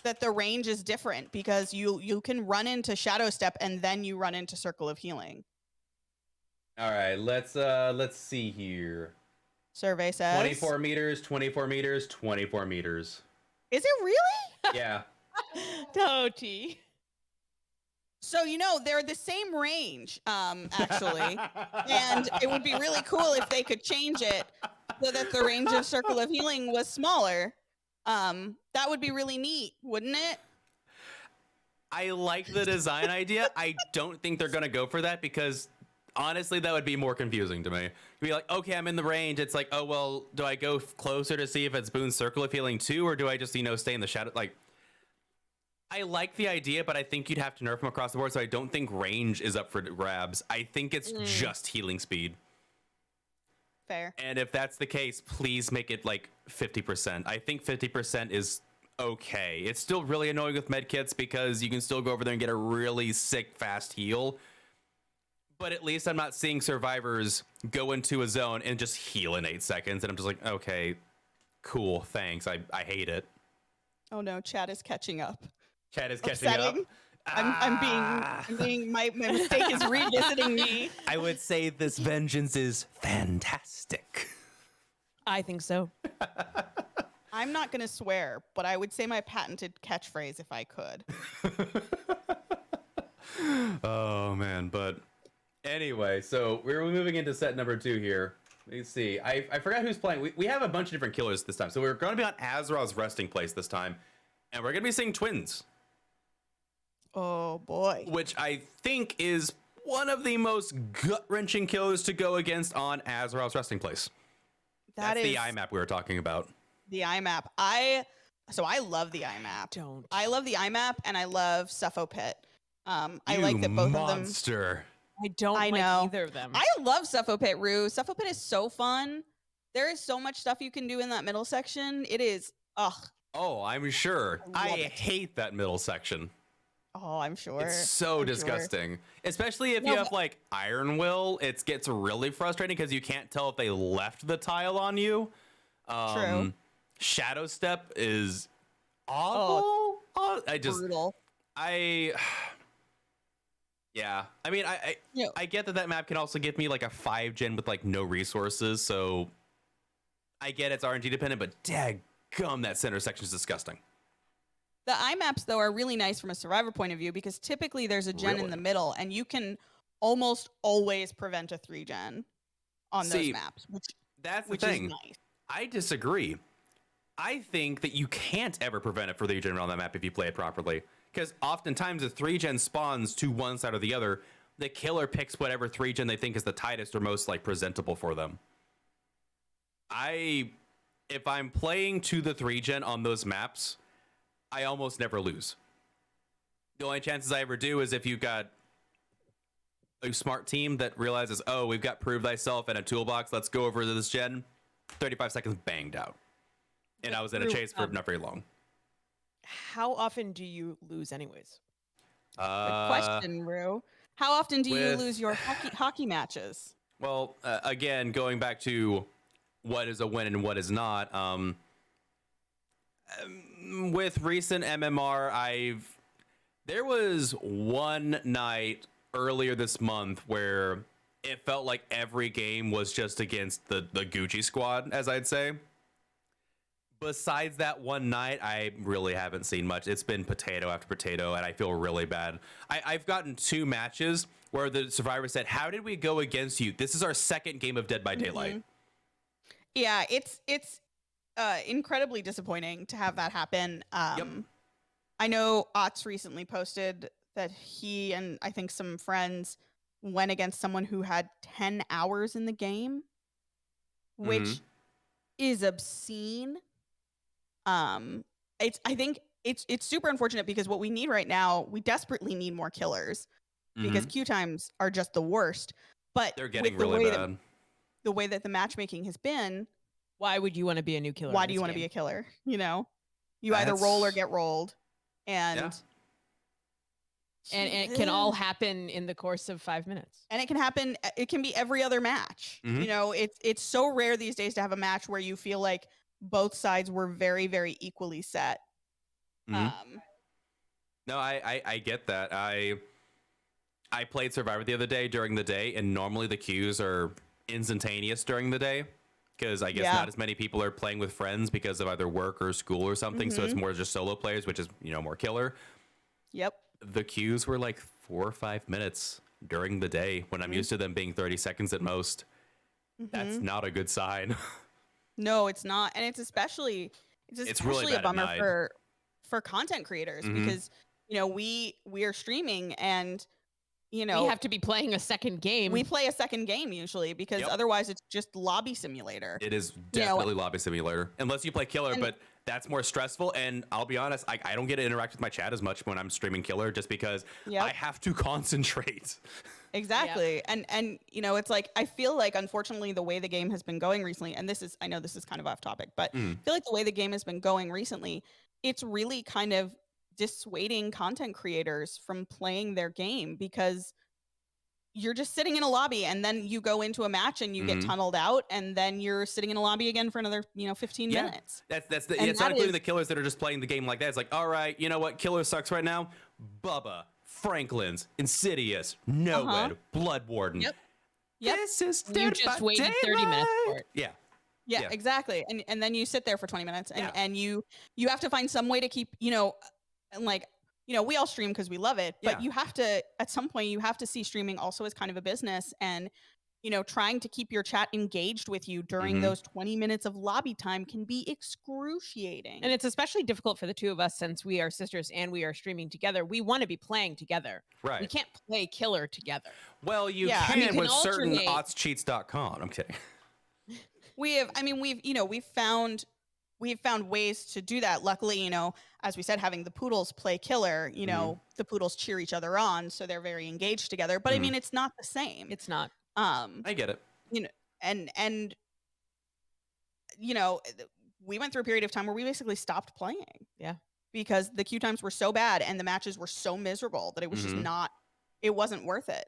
that the range is different because you can run into Shadow Step and then you run into Circle of Healing. All right, let's see here. Survey says 24 meters, 24 meters, 24 meters. Is it really? Yeah. Toti. So, you know, they're the same range, actually. And it would be really cool if they could change it so that the range of Circle of Healing was smaller. That would be really neat, wouldn't it? I like the design idea. I don't think they're going to go for that because honestly, that would be more confusing to me. You'd be like, okay, I'm in the range. It's like, oh, well, do I go closer to see if it's Boone's Circle of Healing too? Or do I just, stay in the shadow? Like, I like the idea, but I think you'd have to nerf them across the board. So I don't think range is up for grabs. I think it's just healing speed. Fair. And if that's the case, please make it like 50%. I think 50% is okay. It's still really annoying with medkits because you can still go over there and get a really sick, fast heal. But at least I'm not seeing survivors go into a zone and just heal in 8 seconds. And I'm just like, okay, cool, thanks. I hate it. Oh no, chat is catching up. Chat is catching up. I'm being my mistake is revisiting me. I would say this vengeance is fantastic. I think so. I'm not gonna swear, but I would say my patented catchphrase if I could. Oh man, but anyway, so we're moving into set number 2 here. Let's see. I forgot who's playing. We have a bunch of different killers this time. So we're going to be on Azrael's resting place this time, and we're going to be seeing twins. Oh boy. Which I think is one of the most gut-wrenching killers to go against on Azrael's resting place. That's the IMAP we were talking about. The IMAP. I love the IMAP. I love the IMAP and I love Suffo Pit. I like that both of them. Monster. I don't like either of them. I love Suffo Pit, Rue. Suffo Pit is so fun. There is so much stuff you can do in that middle section. It is, Oh, I'm sure. I hate that middle section. Oh, I'm sure. It's so disgusting. Especially if you have like Iron Will, it gets really frustrating because you can't tell if they left the tile on you. True. Shadow Step is awful. Brutal. Yeah. I mean, I get that map can also give me like a 5 gen with like no resources, so I get it's RNG dependent, but daggum, that center section is disgusting. The IMAPs, though, are really nice from a survivor point of view because typically there's a gen in the middle and you can almost always prevent a 3 gen on those maps, that's the which thing. is nice. I disagree. I think that you can't ever prevent a 3 gen on that map if you play it properly. Because oftentimes the 3 gen spawns to one side or the other. The killer picks whatever 3 gen they think is the tightest or most like presentable for them. If I'm playing to the 3 gen on those maps, I almost never lose. The only chances I ever do is if you've got a smart team that realizes, oh, we've got Prove Thyself and a toolbox, let's go over to this gen. 35 seconds banged out. And I was in a chase for not very long. How often do you lose anyways? Good question, Rue. How often do you lose your hockey matches? Well, again, going back to what is a win and what is not, with recent MMR, there was one night earlier this month where it felt like every game was just against the Gucci squad, as I'd say. Besides that one night, I really haven't seen much. It's been potato after potato, and I feel really bad. I've gotten 2 matches where the survivor said, how did we go against you? This is our second game of Dead by Daylight. Yeah, it's incredibly disappointing to have that happen. I know Otts recently posted that he and I think some friends went against someone who had 10 hours in the game, which is obscene. I think it's super unfortunate because what we need right now, we desperately need more killers because queue times are just the worst. But they're getting really bad. The way that the matchmaking has been, why would you want to be a new killer? Why do you want to be a killer? You know, you either roll or get rolled, and it can all happen in the course of 5 minutes. And it can happen. It can be every other match. You know, it's so rare these days to have a match where you feel like both sides were very, very equally set. No, I get that. I played Survivor the other day during the day, and normally the queues are instantaneous during the day because I guess not as many people are playing with friends because of either work or school or something. So it's more just solo players, which is, more killer. Yep. The queues were like 4 or 5 minutes during the day when I'm used to them being 30 seconds at most. That's not a good sign. No, it's not. And it's especially really a bummer for content creators because, we are streaming and, we have to be playing a second game. We play a second game usually because otherwise it's just lobby simulator. It is definitely lobby simulator unless you play killer, but that's more stressful. And I'll be honest, I don't get to interact with my chat as much when I'm streaming killer just because I have to concentrate. Exactly. And it's like, I feel like, unfortunately, the way the game has been going recently, and I know this is kind of off topic, but I feel like the way the game has been going recently, it's really kind of dissuading content creators from playing their game because you're just sitting in a lobby and then you go into a match and you get tunneled out and then you're sitting in a lobby again for another 15 minutes. It's not including the killers that are just playing the game like that. It's like, all right, you know what, killer sucks right now, Bubba, Franklin's, Insidious, No-Wed, Blood Warden. Yep. This is You just waited 30 minutes for it. Yeah. Yeah, exactly. And then you sit there for 20 minutes and you have to find some way to keep, and like, we all stream because we love it, but you have to, at some point, you have to see streaming also as kind of a business, and, trying to keep your chat engaged with you during those 20 minutes of lobby time can be excruciating. And it's especially difficult for the two of us since we are sisters and we are streaming together. We want to be playing together. Right. We can't play killer together. Well, you can with certain oddscheats.com. I'm kidding. We've found ways to do that. Luckily, as we said, having the poodles play killer, the poodles cheer each other on, so they're very engaged together. But I mean, it's not the same. It's not. I get it. And we went through a period of time where we basically stopped playing. Yeah. Because the queue times were so bad and the matches were so miserable that it was just it wasn't worth it,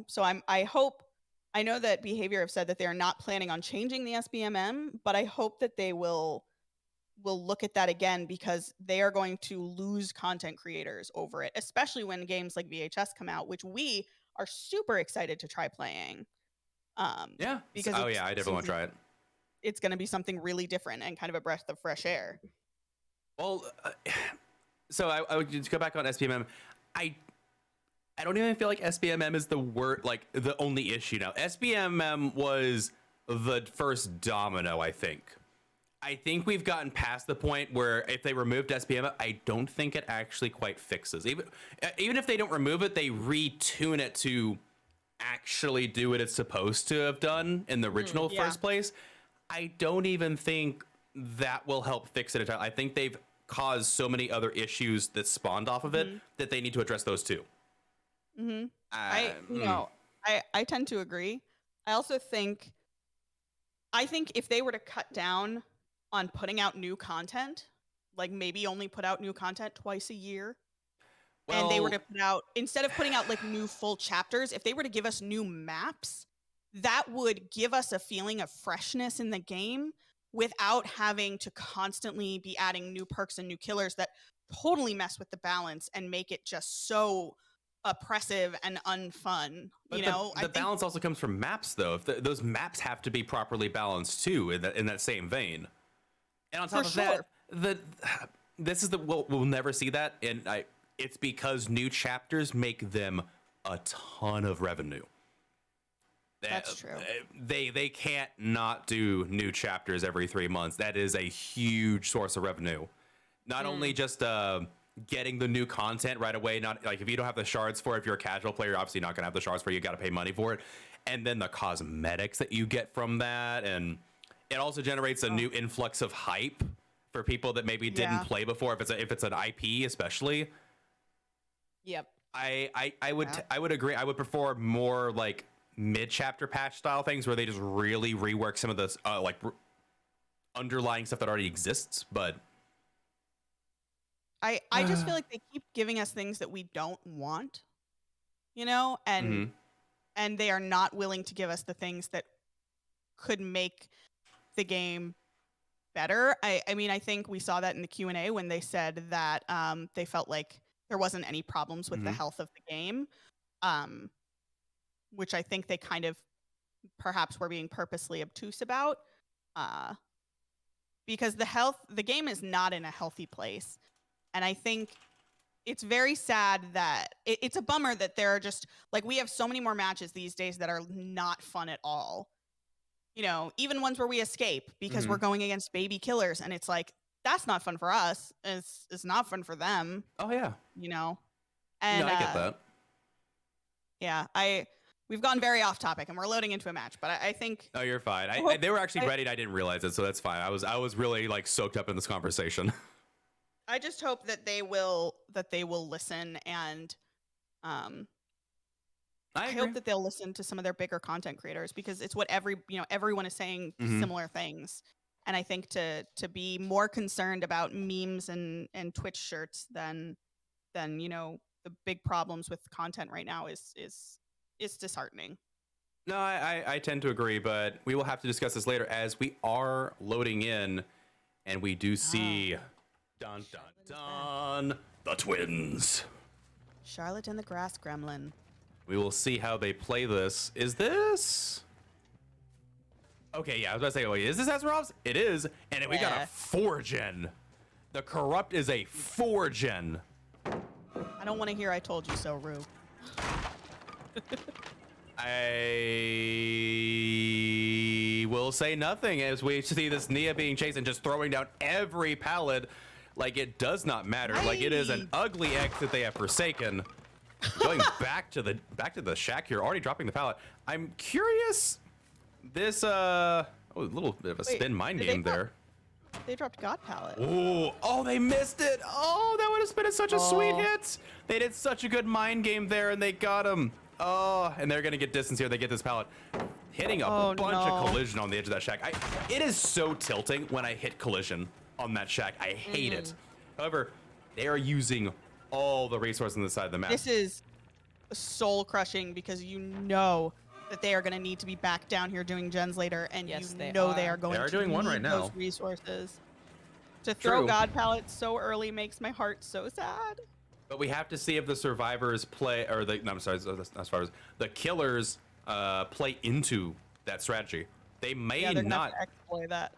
So I know that Behavior have said that they're not planning on changing the SBMM, but I hope that they will look at that again, because they are going to lose content creators over it, especially when games like VHS come out, which we are super excited to try playing. Because I definitely want to try it. It's going to be something really different and kind of a breath of fresh air. Well, so I would just go back on SBMM. I don't even feel like SBMM is the only issue now. SBMM was the first domino, I think. I think we've gotten past the point where if they removed SBMM, I don't think it actually quite fixes. Even if they don't remove it, they retune it to actually do what it's supposed to have done in the original first place. I don't even think that will help fix it entirely. I think they've caused so many other issues that spawned off of it that they need to address those too. I tend to agree. I also think if they were to cut down on putting out new content, like maybe only put out new content twice a year, and they were to put out, instead of putting out like new full chapters, if they were to give us new maps, that would give us a feeling of freshness in the game without having to constantly be adding new perks and new killers that totally mess with the balance and make it just so oppressive and unfun. But the balance also comes from maps, though. If those maps have to be properly balanced too, in that same vein. And on top of that, we'll never see that, and it's because new chapters make them a ton of revenue. That's true. They can't not do new chapters every 3 months. That is a huge source of revenue. Not only just getting the new content right away, not like if you don't have the shards for it, if you're a casual player, you're obviously not going to have the shards for it. You got to pay money for it. And then the cosmetics that you get from that. And it also generates a new influx of hype for people that maybe didn't play before, if it's an IP especially. Yep. I would agree. I would prefer more like mid-chapter patch style things where they just really rework some of this underlying stuff that already exists. But I just feel like they keep giving us things that we don't want, and they are not willing to give us the things that could make the game better. I mean, I think we saw that in the Q&A when they said that they felt like there wasn't any problems with the health of the game, which I think they kind of perhaps were being purposely obtuse about, because the game is not in a healthy place. And I think it's very sad that it's a bummer that there are just like, we have so many more matches these days that are not fun at all. Even ones where we escape because we're going against baby killers, and it's like, that's not fun for us. It's not fun for them. Oh yeah. And I get that. Yeah, we've gone very off topic and we're loading into a match, but I think. Oh, you're fine. They were actually ready and I didn't realize it, so that's fine. I was really like soaked up in this conversation. I just hope that they will listen, and I hope that they'll listen to some of their bigger content creators, because it's what everyone is saying similar things. And I think to be more concerned about memes and Twitch shirts than the big problems with content right now is disheartening. No, I tend to agree, but we will have to discuss this later as we are loading in, and we do see dun dun dun the twins. Charlotte and the Grass Gremlin. We will see how they play this. Is this? Okay, yeah, I was about to say, wait, is this Azerov's? It is, and we got a 4-gen. The Corrupt is a 4-gen. I don't want to hear I told you so, Rue. I will say nothing as we see this Nia being chased and just throwing down every pallet like it does not matter. Like it is an ugly egg that they have forsaken. Going back to the shack here, already dropping the pallet. I'm curious. This a little bit of a spin mind game there. They dropped God Pallet. Oh, they missed it. Oh, that would have been such a sweet hit. They did such a good mind game there, and they got him. Oh, and they're gonna get distance here. They get this pallet, hitting a bunch of collision on the edge of that shack. It is so tilting when I hit collision on that shack. I hate it. However, they are using all the resources on the side of the map. This is soul crushing because you know that they are going to need to be back down here doing gens later, and Yes, you they know are. they are going They are to doing need one right now. those resources. To throw True. God Pallets so early makes my heart so sad. But we have to see if the survivors play, or I'm sorry, as far as the killers play into that strategy. They may Yeah, they're gonna not. have to exploit that.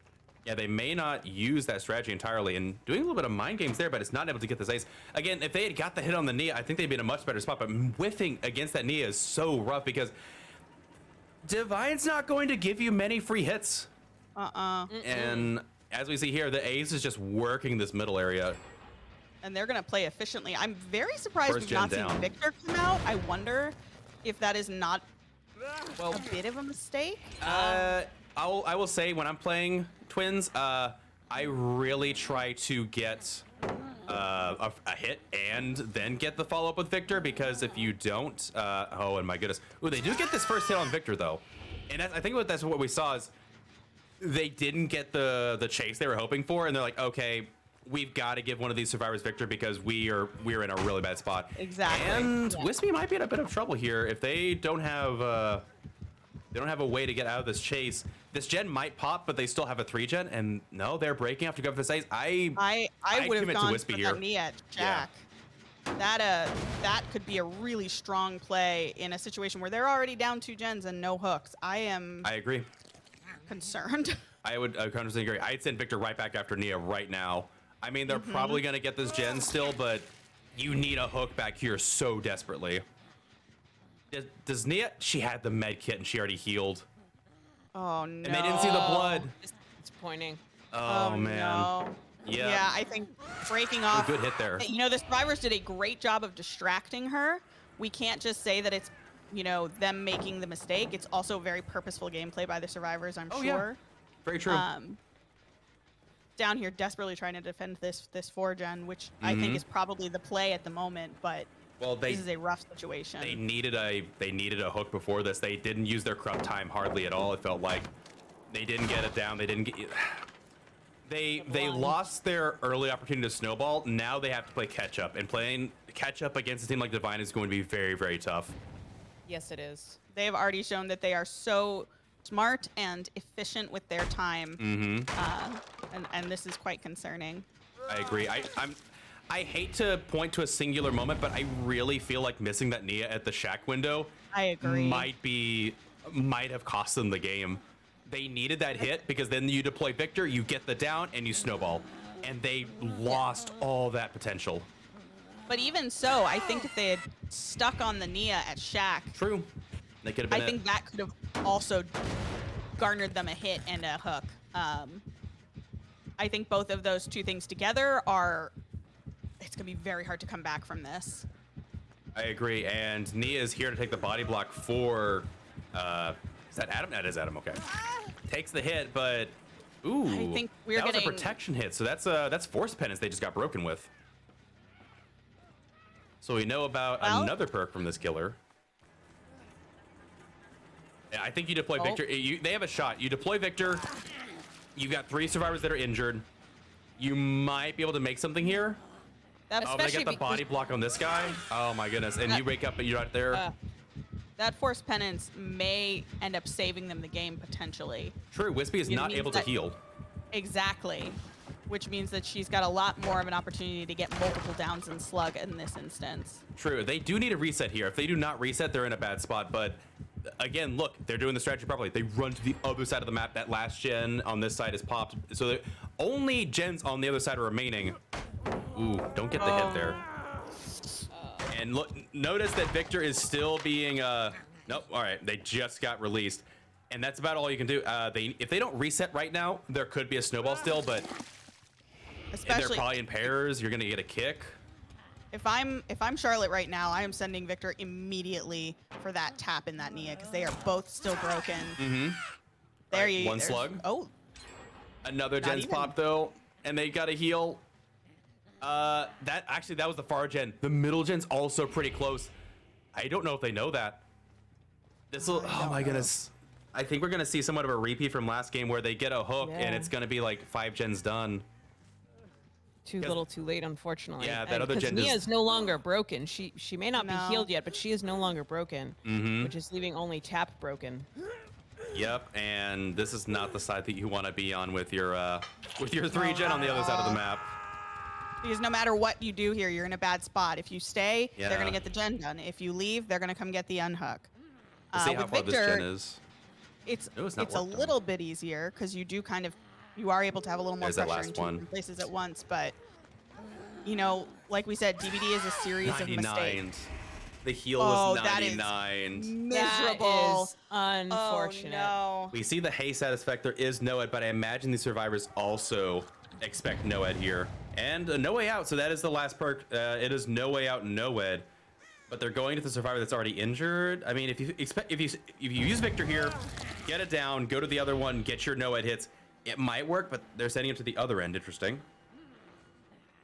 Yeah, they may not use that strategy entirely, and doing a little bit of mind games there, but it's not able to get this ace. Again, if they had got the hit on the Nia, I think they'd be in a much better spot, but whiffing against that Nia is so rough because Divine's not going to give you many free hits. And as we see here, the ace is just working this middle area. And they're going to play efficiently. I'm very surprised First we've not gen seen down. Victor come out. I wonder if that is not a bit of a mistake. I will say when I'm playing Twins, I really try to get a hit and then get the follow-up with Victor, because if you don't, oh, and my goodness. Ooh, they do get this first hit on Victor, though. And I think that's what we saw is they didn't get the chase they were hoping for, and they're like, okay, we've got to give one of these survivors Victor because we're in a really bad spot. Exactly. And Wispy might be in a bit of trouble here if they don't have a way to get out of this chase. This gen might pop, but they still have a 3-gen, and no, they're breaking off to go for this ace. I would have commit to gone Wispy for here. that Nia at Jack. That could be a really strong play in a situation where they're already down 2 gens and no hooks. I agree. concerned. I would 100% agree. I'd send Victor right back after Nia right now. I mean, they're probably going to get this gen still, but you need a hook back here so desperately. Does Nia? She had the med kit and she already healed. Oh no. And they didn't see the blood. It's disappointing. Oh man. No. Yeah. Yeah, I think breaking off. Good hit there. You know, the survivors did a great job of distracting her. We can't just say that it's, them making the mistake. It's also very purposeful gameplay by the survivors, I'm sure. Yeah. Very true. Down here desperately trying to defend this 4-gen, which I think is probably the play at the moment, but this is a rough situation. They needed a hook before this. They didn't use their corrupt time hardly at all. It felt like they didn't get it down. They didn't get. They lost their early opportunity to snowball. Now they have to play catch up, and playing catch up against a team like Divine is going to be very, very tough. Yes, it is. They've already shown that they are so smart and efficient with their time, and this is quite concerning. I agree. I hate to point to a singular moment, but I really feel like missing that Nia at the shack window. I agree. Might have cost them the game. They needed that hit because then you deploy Victor, you get the down, and you snowball, and they lost all that potential. But even so, I think if they had stuck on the Nia at shack, True. They could have been. I think that could have also garnered them a hit and a hook. I think both of those two things together it's going to be very hard to come back from this. I agree. And Nia is here to take the body block for, is that Adam? That is Adam, okay. Takes the hit, but, ooh. I think we're that was a getting- protection hit, so that's force penance they just got broken with. So we know about another perk from this killer. Yeah, I think you deploy Victor. They have a shot. You deploy Victor. You've got 3 survivors that are injured. You might be able to make something here. That, Oh, they got the body block on this guy. Oh my goodness! And you wake up and you're right there. that force penance may end up saving them the game potentially. True. Wispy is not means able to that- heal. Exactly. which means that she's got a lot more of an opportunity to get multiple downs and slug in this instance. True. They do need a reset here. If they do not reset, they're in a bad spot. But again, look, they're doing the strategy properly. They run to the other side of the map. That last gen on this side is popped. So the only gens on the other side are remaining. Ooh, don't get the hit there. And look, notice that Victor is still being, nope, all right, they just got released. And that's about all you can do. If they don't reset right now, there could be a snowball still, but they're probably in pairs. You're gonna get a kick. If I'm Charlotte right now, I am sending Victor immediately for that tap in that Nia because they are both still broken. Mm-hmm. There you one slug. Oh, another gen's pop though, and they got a heal. That was the far gen. The middle gen's also pretty close. I don't know if they know that. This'll. Oh my goodness. I think we're gonna see somewhat of a repeat from last game where they get a hook and it's gonna be like 5 gens done. Too little, too late, unfortunately. Yeah, that other gen Nia is no longer broken. She may not be healed yet, but she is no longer broken, which is leaving only Tap broken. Yep, and this is not the side that you want to be on with your 3 gen on the other side of the map. Because no matter what you do here, you're in a bad spot. If you stay, they're gonna get the gen done. If you leave, they're gonna come get the unhook. Let's see how far Victor, this gen is. It's a little bit easier because you are able to have a little more pressure in 2 different places at once. But you know, like we said, DBD is a series of mistakes. The heal was 99. Miserable. That is unfortunate. Oh, no. We see the haste aspect. There is no ed, but I imagine the survivors also expect no ed here. And no way out. So that is the last perk. It is no way out, no ed. But they're going to the survivor that's already injured. I mean, if you use Victor here, get it down, go to the other one, get your no ed hits. It might work, but they're sending him to the other end. Interesting.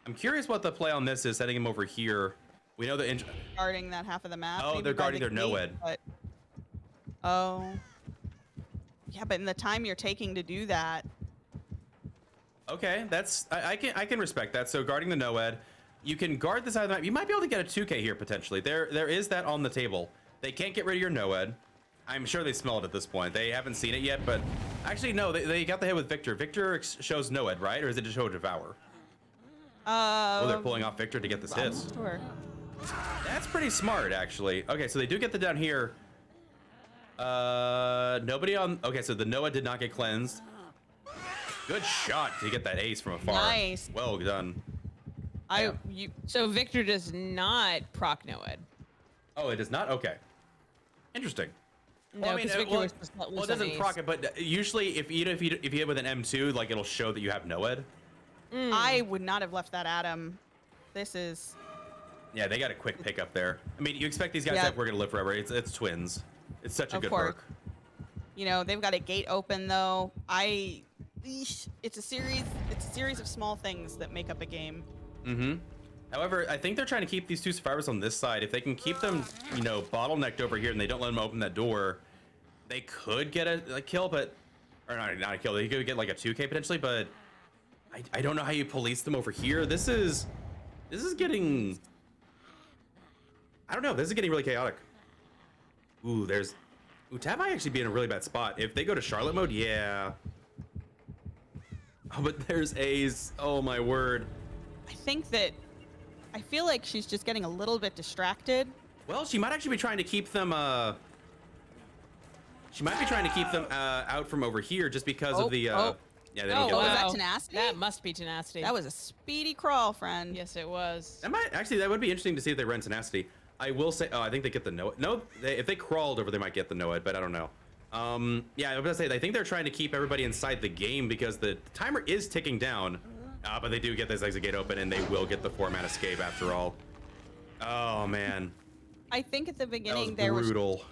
I'm curious what the play on this is. Sending him over here. We know the guarding that half of the map. Oh, they're guarding their no ed. Oh. Yeah, but in the time you're taking to do that. Okay, that's I can respect that. So guarding the no ed, you can guard the side of the map. You might be able to get a 2K here potentially. There is that on the table. They can't get rid of your no ed. I'm sure they smell it at this point. They haven't seen it yet, but actually no, they got the hit with Victor. Victor shows no ed, right? Or is it just show Devour? Oh, they're pulling off Victor to get this hit. Sure. That's pretty smart, actually. Okay, so they do get the down here. Nobody on. Okay, so the Noah did not get cleansed. Good shot to get that ace from afar. Nice. Well done. So Victor does not proc Noed. Oh, it does not. Okay. Interesting. No, because Victor was just let loose it doesn't on proc ace. it, but usually if you hit with an M2, like it'll show that you have Noed. I would not have left that at him. This is. Yeah, they got a quick pick up there. I mean, you expect these guys that we're gonna live forever. It's twins. It's such a good perk. You know, they've got a gate open though. It's a series of small things that make up a game. Mm-hmm. However, I think they're trying to keep these 2 survivors on this side. If they can keep them, you know, bottlenecked over here and they don't let them open that door, they could get a kill, but or not a kill. They could get like a 2K potentially, but I don't know how you police them over here. This is getting. I don't know. This is getting really chaotic. Ooh, Tab might actually be in a really bad spot. If they go to Charlotte mode, yeah. Oh, but there's Ace. Oh my word. I feel like she's just getting a little bit distracted. Well, she might actually be trying to keep them. She might be trying to keep them out from over here just because of the. Yeah, they don't get Was that. that tenacity? That must be tenacity. That was a speedy crawl, friend. Yes, it was. That would be interesting to see if they run tenacity. I will say, I think they get the no. No, if they crawled over, they might get the no-ed, but I don't know. Yeah, I was gonna say, I think they're trying to keep everybody inside the game because the timer is ticking down. But they do get this exit gate open, and they will get the 4-man escape after all. Oh man. I think at the beginning that was brutal.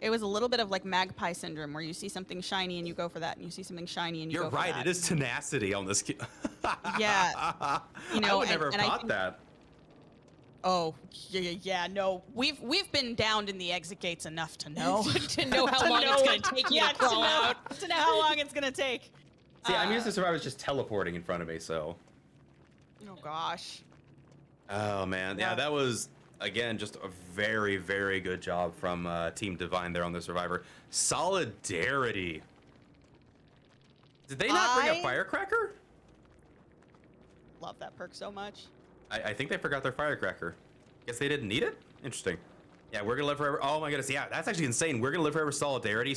It was a little bit of like magpie syndrome, where you see something shiny and you go for that, and you see something shiny and you go for that. You're right. It is tenacity on this. Yeah. You know, I would never have thought that. Oh, yeah, no. We've been downed in the exit gates enough to know. to know how long it's going to take you to crawl out. To know how long it's going to take. See, I'm used to survivors just teleporting in front of me, so. Oh, gosh. Oh, man. Yeah, that was, again, just a very, very good job from Team Divine there on the survivor. Solidarity. Did they not bring a firecracker? love that perk so much. I think they forgot their firecracker. Guess they didn't need it? Interesting. Yeah, we're gonna live forever. Oh my goodness, yeah, that's actually insane. We're gonna live forever solidarity.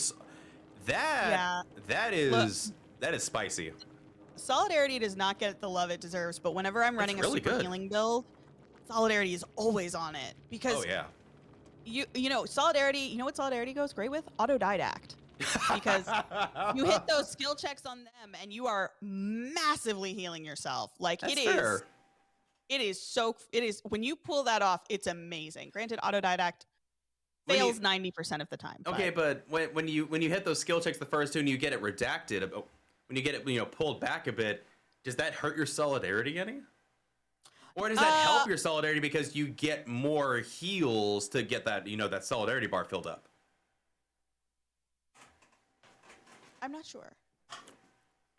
That is spicy. Solidarity does not get the love it deserves, but whenever I'm running really a super good. healing build, Solidarity is always on it. Because Oh yeah. you know, Solidarity, you know what Solidarity goes great with? Autodidact. Because you hit those skill checks on them and you are massively healing yourself. Like That's it fair. is when you pull that off, it's amazing. Granted, autodidact fails 90% of the time. Okay, but when you hit those skill checks the first two and you get it redacted, when you get it pulled back a bit, does that hurt your solidarity any? Or does that help your solidarity because you get more heals to get that that solidarity bar filled up? I'm not sure.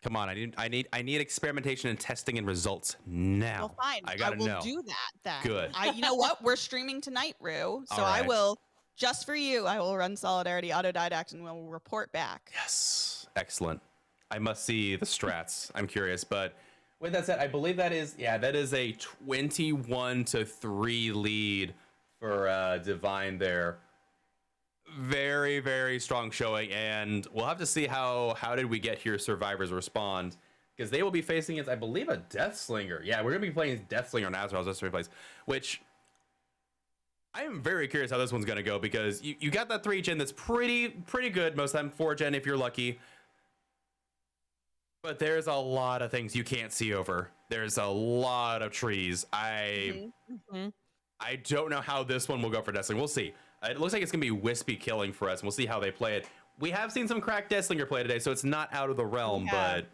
Come on, I need experimentation and testing and results now. Well, fine. I will do that then. Good. You know what? We're streaming tonight, Rue. So All right. I will, just for you, I will run Solidarity autodidact and we'll report back. Yes. Excellent. I must see the strats. I'm curious, but with that said, I believe that is a 21-3 lead for Divine there. Very, very strong showing, and we'll have to see how did we get here survivors respond, because they will be facing against, I believe, a Deathslinger. Yeah, we're gonna be playing Deathslinger now, so that's place, which I am very curious how this one's gonna go, because you got that 3 gen that's pretty good most of the time, 4 gen if you're lucky, but there's a lot of things you can't see over. There's a lot of trees. I don't know how this one will go for Deathslinger. We'll see. It looks like it's going to be wispy killing for us, and we'll see how they play it. We have seen some cracked Deathslinger play today, so it's not out of the realm, but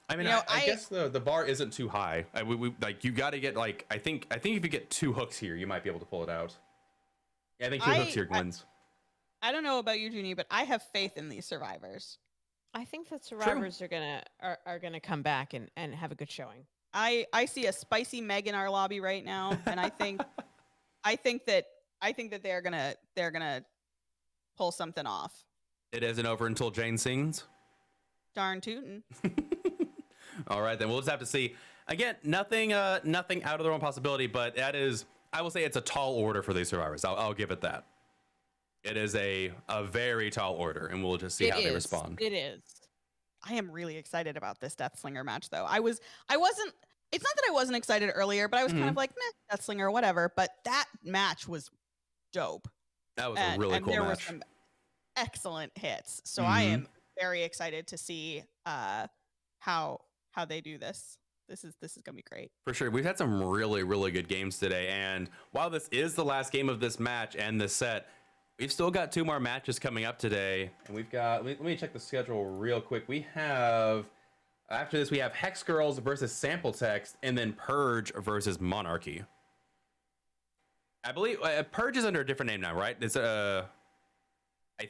I mean, I guess the bar isn't too high. You got to get like, I think if you get 2 hooks here, you might be able to pull it out. Yeah, I think 2 hooks here wins. I don't know about you, Junie, but I have faith in these survivors. I think that survivors are gonna come back and have a good showing. I see a spicy Meg in our lobby right now, and I think that they're gonna pull something off. It isn't over until Jane sings. Darn tootin'. All right, then we'll just have to see. Again, nothing out of the realm possibility, but that is, I will say, it's a tall order for these survivors. I'll give it that. It is a very tall order, and we'll just see how they respond. It is. I am really excited about this Deathslinger match, though. I wasn't. It's not that I wasn't excited earlier, but I was kind of like, meh, Deathslinger, whatever. But that match was dope. That was a really cool there match. Were some excellent hits. So I am very excited to see how they do this. This is gonna be great. For sure. We've had some really, really good games today. And while this is the last game of this match and this set, we've still got 2 more matches coming up today. And we've got, let me check the schedule real quick. We have, after this, we have Hex Girls versus Sample Text, and then Purge versus Monarchy. I believe Purge is under a different name now, right? It's I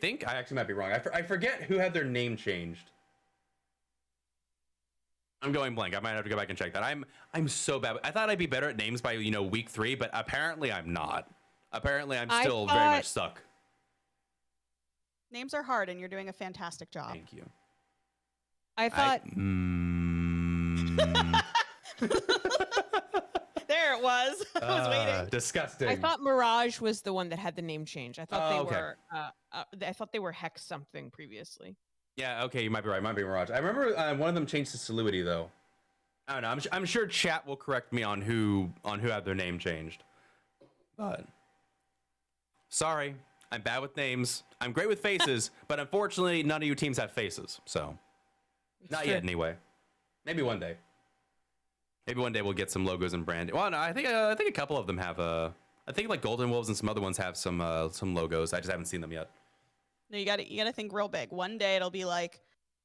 think, I actually might be wrong. I forget who had their name changed. I'm going blank. I might have to go back and check that. I'm so bad. I thought I'd be better at names by week 3, but apparently I'm not. Apparently I'm still very much stuck. Names are hard, and you're doing a fantastic job. Thank you. I thought. There it was. I was waiting. Disgusting. I thought Mirage was the one that had the name change. I thought were. I thought they were Hex something previously. Yeah. Okay. You might be right. Might be Mirage. I remember one of them changed to Saluity though. I don't know. I'm sure chat will correct me on who had their name changed. But sorry, I'm bad with names. I'm great with faces, but unfortunately, none of you teams have faces. So not yet, anyway. Maybe one day. Maybe one day we'll get some logos and branding. Well, no, I think a couple of them have. I think like Golden Wolves and some other ones have some logos. I just haven't seen them yet. No, you gotta think real big. One day it'll be like,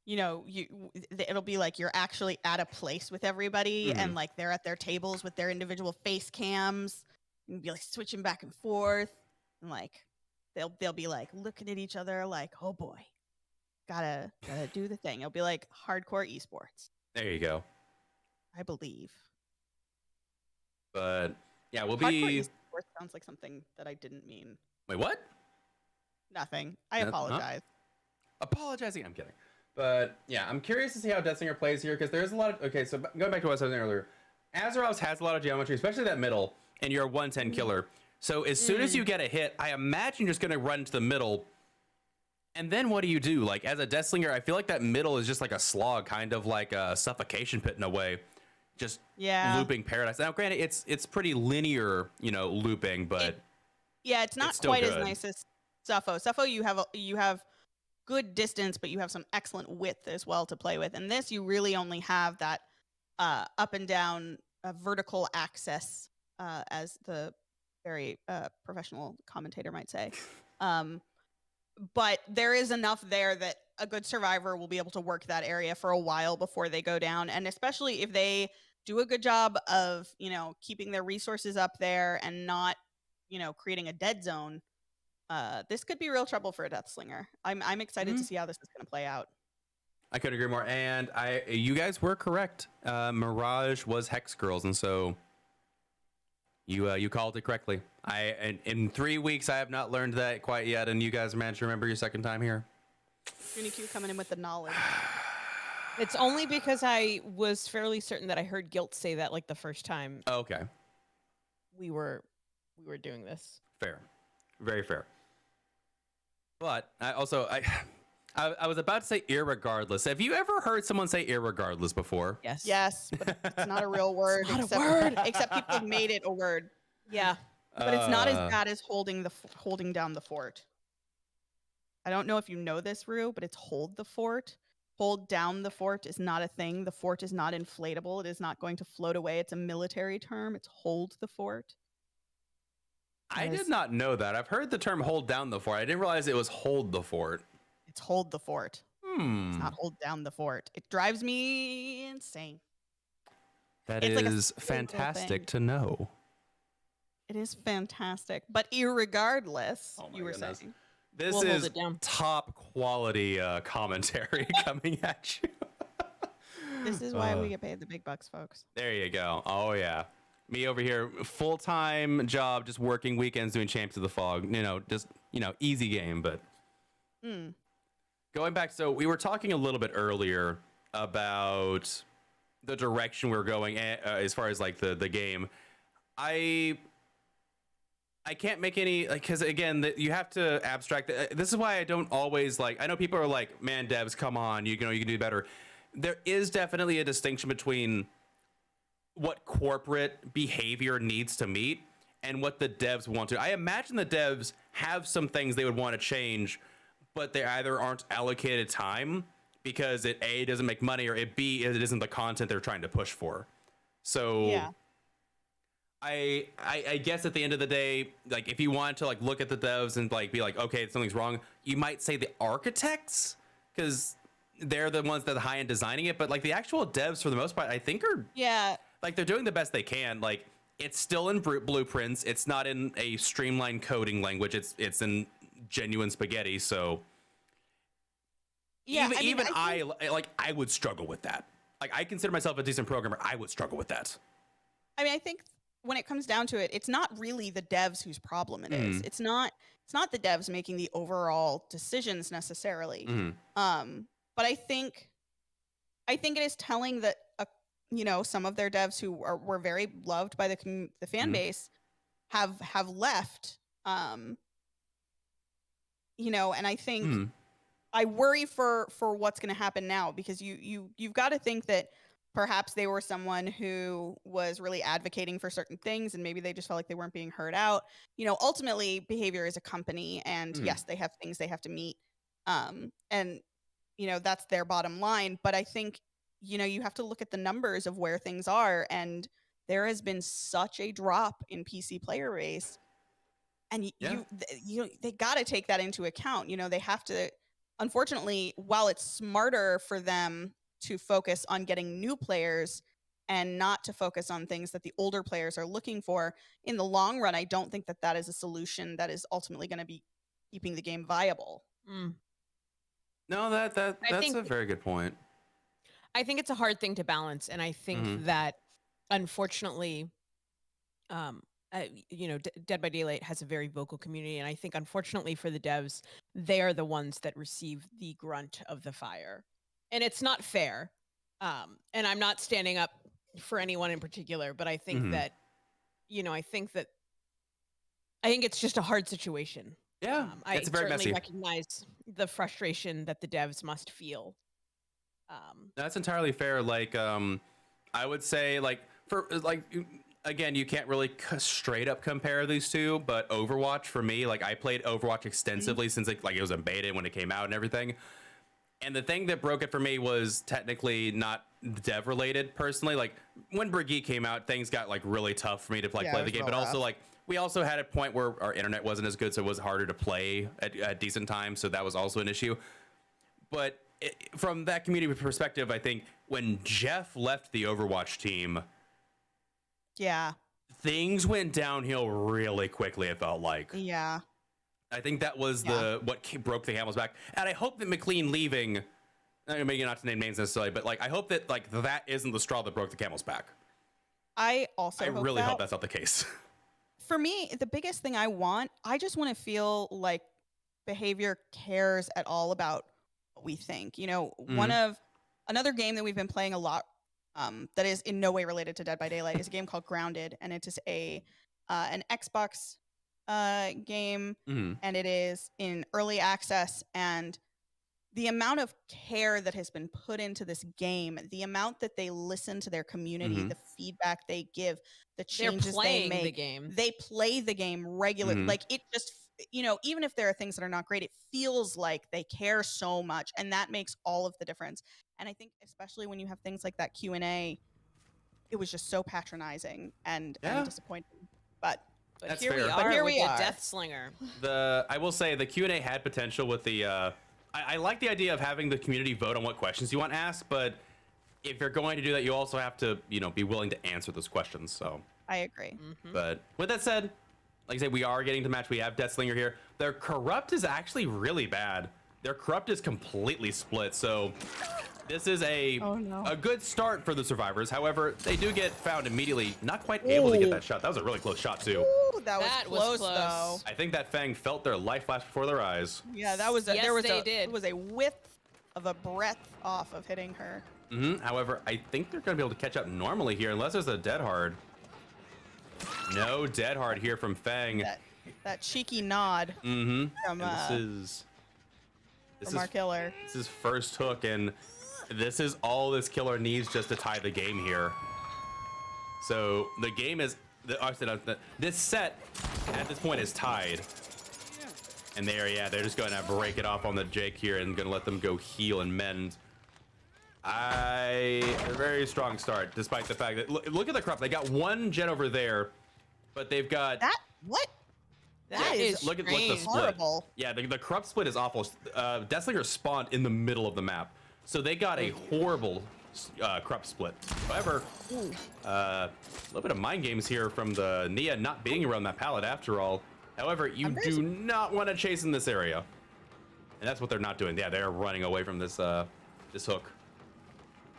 it'll be like you're actually at a place with everybody, and like they're at their tables with their individual face cams, and be like switching back and forth, and like they'll be like looking at each other like, oh boy, gotta do the thing. It'll be like hardcore esports. There you go. I believe. But yeah, we'll Hardcore be. esports sounds like something that I didn't mean. Wait, what? Nothing. I apologize. Apologizing. I'm kidding. But yeah, I'm curious to see how Deathslinger plays here, because there's a lot of. Okay, so going back to what I was saying earlier, Azeroth has a lot of geometry, especially that middle, and you're a 110 killer. So as soon as you get a hit, I imagine you're just going to run to the middle. And then what do you do? Like, as a Deathslinger, I feel like that middle is just like a slog, kind of like a suffocation pit in a way. Just looping Paradise. Now, granted, it's pretty linear, looping, but it's not quite as nice as Suffo. Suffo, you have good distance, but you have some excellent width as well to play with. And this, you really only have that up and down vertical access, as the very professional commentator might say. But there is enough there that a good survivor will be able to work that area for a while before they go down. And especially if they do a good job of, keeping their resources up there and not, creating a dead zone, this could be real trouble for a Deathslinger. I'm excited to see how this is going to play out. I couldn't agree more. And you guys were correct. Mirage was Hex Girls, and so you called it correctly. In 3 weeks, I have not learned that quite yet, and you guys managed to remember your second time here. JuniKoh coming in with the knowledge. It's only because I was fairly certain that I heard Guilt say that like the first time. Oh, okay. We were doing this. Fair. Very fair. But I was about to say irregardless. Have you ever heard someone say irregardless before? Yes. Yes, but it's not a real word. Except people have made it a word. Yeah. But it's not as bad as holding down the fort. I don't know if you know this, Rue, but it's hold the fort. Hold down the fort is not a thing. The fort is not inflatable. It is not going to float away. It's a military term. It's hold the fort. I did not know that. I've heard the term hold down the fort. I didn't realize it was hold the fort. It's hold the fort. It's not hold down the fort. It drives me insane. That is fantastic to know. It is fantastic. But irregardless, you were saying. This is top quality commentary coming at you. This is why we get paid the big bucks, folks. There you go. Oh, yeah. Me over here, full-time job, just working weekends doing Champs of the Fog. Easy game, but... Going back, so we were talking a little bit earlier about the direction we're going as far as like the game. I can't make any, because again, you have to abstract. This is why I don't always I know people are like, man, devs, come on, you can do better. There is definitely a distinction between what corporate behavior needs to meet and what the devs want to. I imagine the devs have some things they would want to change, but they either aren't allocated time because it A, doesn't make money, or it B, it isn't the content they're trying to push for. So yeah. I guess at the end of the day, if you want to look at the devs and be like, okay, something's wrong, you might say the architects, because they're the ones that are high end designing it, but the actual devs for the most part, I think are they're doing the best they can. It's still in blueprints. It's not in a streamlined coding language. It's in genuine spaghetti. So yeah, I would struggle with that. I consider myself a decent programmer. I would struggle with that. I mean, I think when it comes down to it, it's not really the devs whose problem it is. It's not the devs making the overall decisions necessarily. But I think it is telling that some of their devs who were very loved by the fan base have left. And I think I worry for what's going to happen now, because you've got to think that perhaps they were someone who was really advocating for certain things, and maybe they just felt like they weren't being heard out. Ultimately, behavior is a company, and yes, they have things they have to meet. And that's their bottom line. But I think, you have to look at the numbers of where things are, and there has been such a drop in PC player base, and they got to take that into account. They have to, unfortunately, while it's smarter for them to focus on getting new players and not to focus on things that the older players are looking for, in the long run, I don't think that is a solution that is ultimately going to be keeping the game viable. No, that's a very good point. I think it's a hard thing to balance, and I think that, unfortunately, Dead by Daylight has a very vocal community, and I think, unfortunately for the devs, they are the ones that receive the grunt of the fire, and it's not fair. And I'm not standing up for anyone in particular, but I think Mhm. that, I think it's just a hard situation. Yeah, I it's very certainly messy. recognize the frustration that the devs must feel. That's entirely fair. Like, I would say, like, for like, again, you can't really straight up compare these two, but Overwatch for me, like, I played Overwatch extensively since it was in beta when it came out and everything. And the thing that broke it for me was technically not dev related personally. Like when Brigitte came out, things got like really tough for me to like Yeah, play it the was game. real But also rough. like we also had a point where our internet wasn't as good, so it was harder to play at decent times. So that was also an issue. But from that community perspective, I think when Jeff left the Overwatch team, Yeah. things went downhill really quickly. It felt like. Yeah. I think that was Yeah. what broke the camel's back, and I hope that McLean leaving, maybe not to name names necessarily, but like I hope that like that isn't the straw that broke the camel's back. I also I hope really that. hope that's not the case. For me, the biggest thing I just want to feel like behavior cares at all about what we think. Another game that we've been playing a lot, that is in no way related to Dead by Daylight, is a game called Grounded, and it is an Xbox game, Mhm. and it is in early access. And the amount of care that has been put into this game, the amount that they listen to their community, Mhm. the feedback they give, the They're changes they playing make, the game. they play the game regularly. Mhm. Like it just, even if there are things that are not great, it feels like they care so much, and that makes all of the difference. And I think especially when you have things like that Q&A, it was just so patronizing and Yeah. disappointing. But But That's here we fair. are here with we the are. Death Slinger. I will say the Q&A had potential with the. I like the idea of having the community vote on what questions you want asked, but if you're going to do that, you also have to be willing to answer those questions. So. I agree. But with that said, like I said, we are getting to match. We have Deathslinger here. Their corrupt is actually really bad. Their corrupt is completely split. So this is a good start for the survivors. However, they do get found immediately, not quite able to get that shot. That was a really close shot too. Ooh, that was was close, close. though. I think that Fang felt their life flash before their eyes. Yeah, that was Yes, they did. It was a width of a breath off of hitting her. However, I think they're going to be able to catch up normally here, unless there's a dead hard. No dead hard here from Fang. That cheeky nod from This is our killer. This is first hook, and this is all this killer needs just to tie the game here. So the game is this set at this point is tied, and they're just going to break it off on the Jake here and going to let them go heal and mend. A very strong start, despite the fact that look at the crop. They got one gen over there, but they've got What? That is look at the strange. split. Horrible. Yeah, the corrupt split is awful. Deathslinger spawned in the middle of the map, so they got a horrible corrupt split. However, a little bit of mind games here from the Nia not being around that pallet after all. However, you do not want to chase in this area, and that's what they're not doing. Yeah, they're running away from this this hook.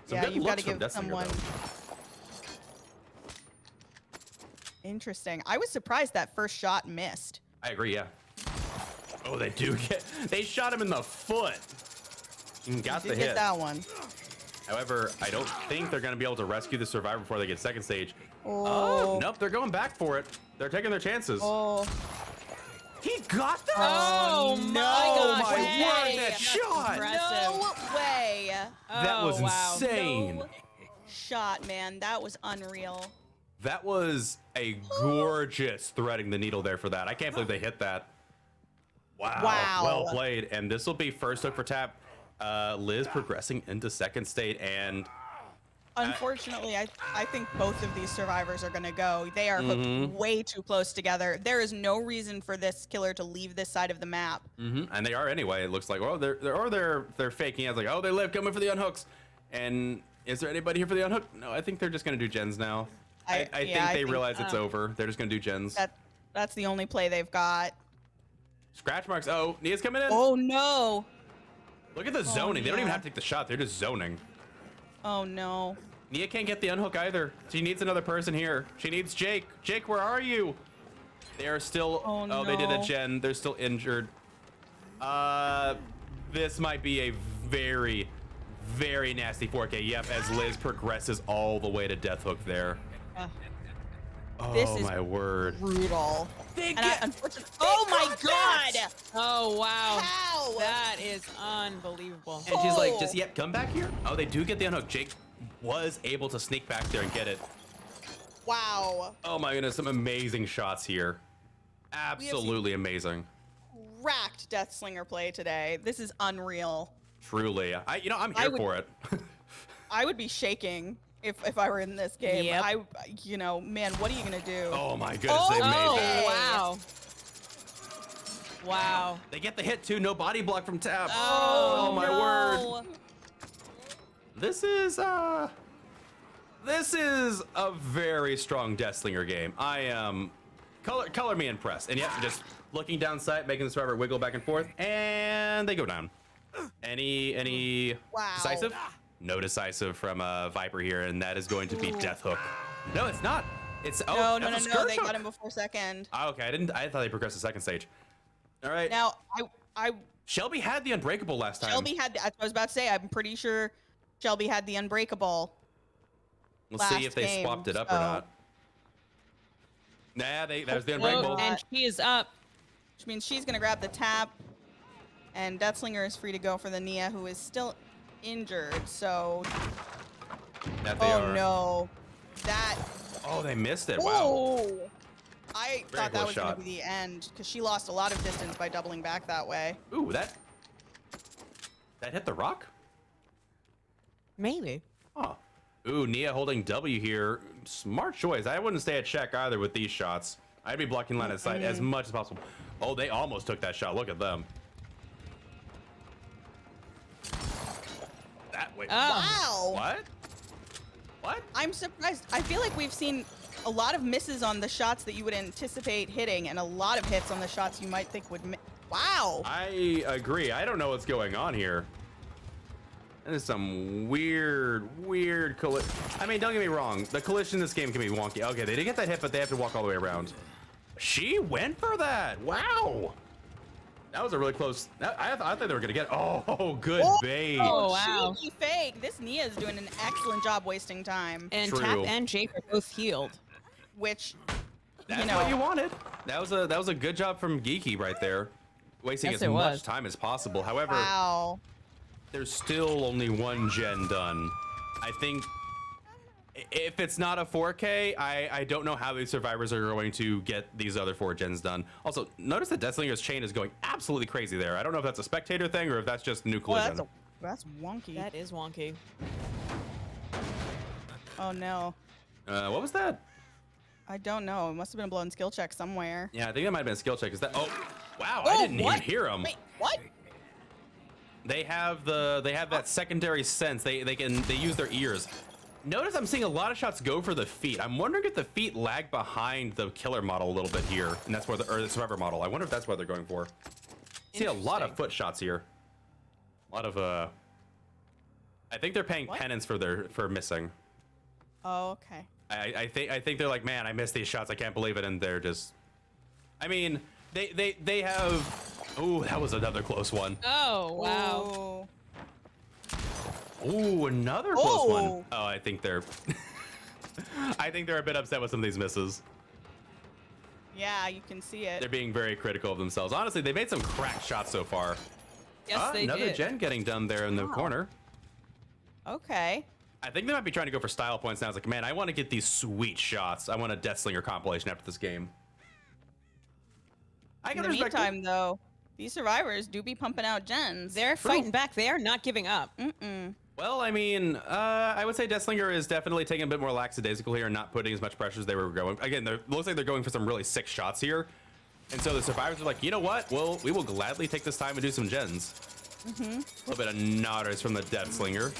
Some Yeah, good you've got looks to from give Deathslinger, someone. though. Interesting. I was surprised that first shot missed. I agree, yeah. Oh, they shot him in the foot. And got the Did hit. get that one. However, I don't think they're going to be able to rescue the survivor before they get second stage. Oh. Nope, they're going back for it. They're taking their chances. Oh. He got that? Oh my Oh gosh. my Way. word, that That's shot! impressive. No way. That was wow. insane. No shot, man. That was unreal. That was a gorgeous threading the needle there for that. I can't believe they hit that. Wow. Well played. And this will be first hook for Tap. Liz progressing into second state, and unfortunately, I think both of these survivors are going to go. They are hooked way too close together. There is no reason for this killer to leave this side of the map. And they are anyway. It looks like, well, they're faking it. It's like, oh, they live coming for the unhooks. And is there anybody here for the unhook? No, I think they're just going to do gens now. I think they realize it's over. They're just going to do gens. That's the only play they've got. Scratch marks. Oh, Nia's coming in. Oh, no. Look at the zoning. They don't even have to take the shot. They're just zoning. Oh, no. Nia can't get the unhook either. She needs another person here. She needs Jake. Jake, where are you? They are still... Oh, they did a gen. They're still injured. This might be a very, very nasty 4K. Yep, as Liz progresses all the way to Death Hook there. This Oh is my word. brutal. They And get, unfortunately, oh my god! Oh wow. How? That is unbelievable. and she's like, just yep, come back here. Oh, they do get the unhook. Jake was able to sneak back there and get it. Wow. Oh my goodness, some amazing shots here. Absolutely amazing. Racked Death Slinger play today. This is unreal. Truly. I'm here for it. I would be shaking if I were in this game. Yep. Man, what are you gonna do? Oh my goodness, they made Oh that. wow. Wow. They get the hit too. No body block from Tap. Oh, my word. This is a very strong Deathslinger game. I am color me impressed. And yep, just looking down sight, making the survivor wiggle back and forth, and they go down. Any Wow. decisive? No decisive from Viper here, and that is going to be Death Hook. No, it's not. It's No. that's a They Scourge got Hook. him before second. Oh, okay, I thought they progressed to second stage. All right. Now I Shelby had the Unbreakable last time. Shelby had. I was about to say. I'm pretty sure Shelby had the Unbreakable. Let's see last if they game, swapped it up or so- not. Nah, that was the Unbreakable. And she is up. Which means she's gonna grab the tap, and Deathslinger is free to go for the Nia, who is still injured. So, That they are. no, that. Oh, they missed it. Wow. Oh, I Very thought that close was shot. gonna be the end because she lost a lot of distance by doubling back that way. Ooh, that hit the rock? Maybe. Huh. Ooh, Nia holding W here. Smart choice. I wouldn't stay at check either with these shots. I'd be blocking line of sight as much as possible. Oh, they almost took that shot. Look at them. That way. Oh. Wow. What? What? I'm surprised. I feel like we've seen a lot of misses on the shots that you would anticipate hitting, and a lot of hits on the shots you might think would. Wow. I agree. I don't know what's going on here. That is some weird collision. I mean, don't get me wrong. The collision in this game can be wonky. Okay, they did get that hit, but they have to walk all the way around. She went for that. Wow. That was a really close. I thought they were going to get. Oh, good bait. Oh, wow. Cheeky fake. This Nia is doing an excellent job wasting time. And True. Tap and Jake are both healed. Which, That's what you wanted. That was a good job from Geeky right there. Wasting Yes, as it much was. time as possible. However, wow. there's still only one gen done. I think if it's not a 4K, I don't know how these survivors are going to get these other 4 gens done. Also, notice that Deathslinger's chain is going absolutely crazy there. I don't know if that's a spectator thing or if that's just new collision. That's wonky. That is wonky. Oh no. What was that? I don't know. It must have been a blown skill check somewhere. Yeah, I think that might have been a skill check. Is that? Oh, wow! Oh, I didn't what? even hear him. Wait, what? They have that secondary sense. They use their ears. Notice I'm seeing a lot of shots go for the feet. I'm wondering if the feet lag behind the killer model a little bit here, and that's where the survivor model. I wonder if that's what they're going for. See a lot of Interesting. foot shots here. A lot of I think they're paying What? penance for missing. Oh, okay. I think they're like, man, I missed these shots. I can't believe it, and they're just. I mean, they have. Ooh, that was another close one. Oh, wow. Oh. Ooh, another close one. Oh. Oh, I think they're. I think they're a bit upset with some of these misses. Yeah, you can see it. They're being very critical of themselves. Honestly, they made some crack shots so far. Yes, they another did. gen getting done there in the corner. Okay. I think they might be trying to go for style points now. It's like, man, I want to get these sweet shots. I want a Deathslinger compilation after this game. I In can the respect it. meantime, though, these survivors do be pumping out gens. They're fighting back. They are not giving up. Well, I mean, I would say Deathslinger is definitely taking a bit more lackadaisical here and not putting as much pressure as they were going. Again, looks like they're going for some really sick shots here. And so the survivors are like, you know what? Well, we will gladly take this time and do some gens. A little bit of nodders from the Deathslinger.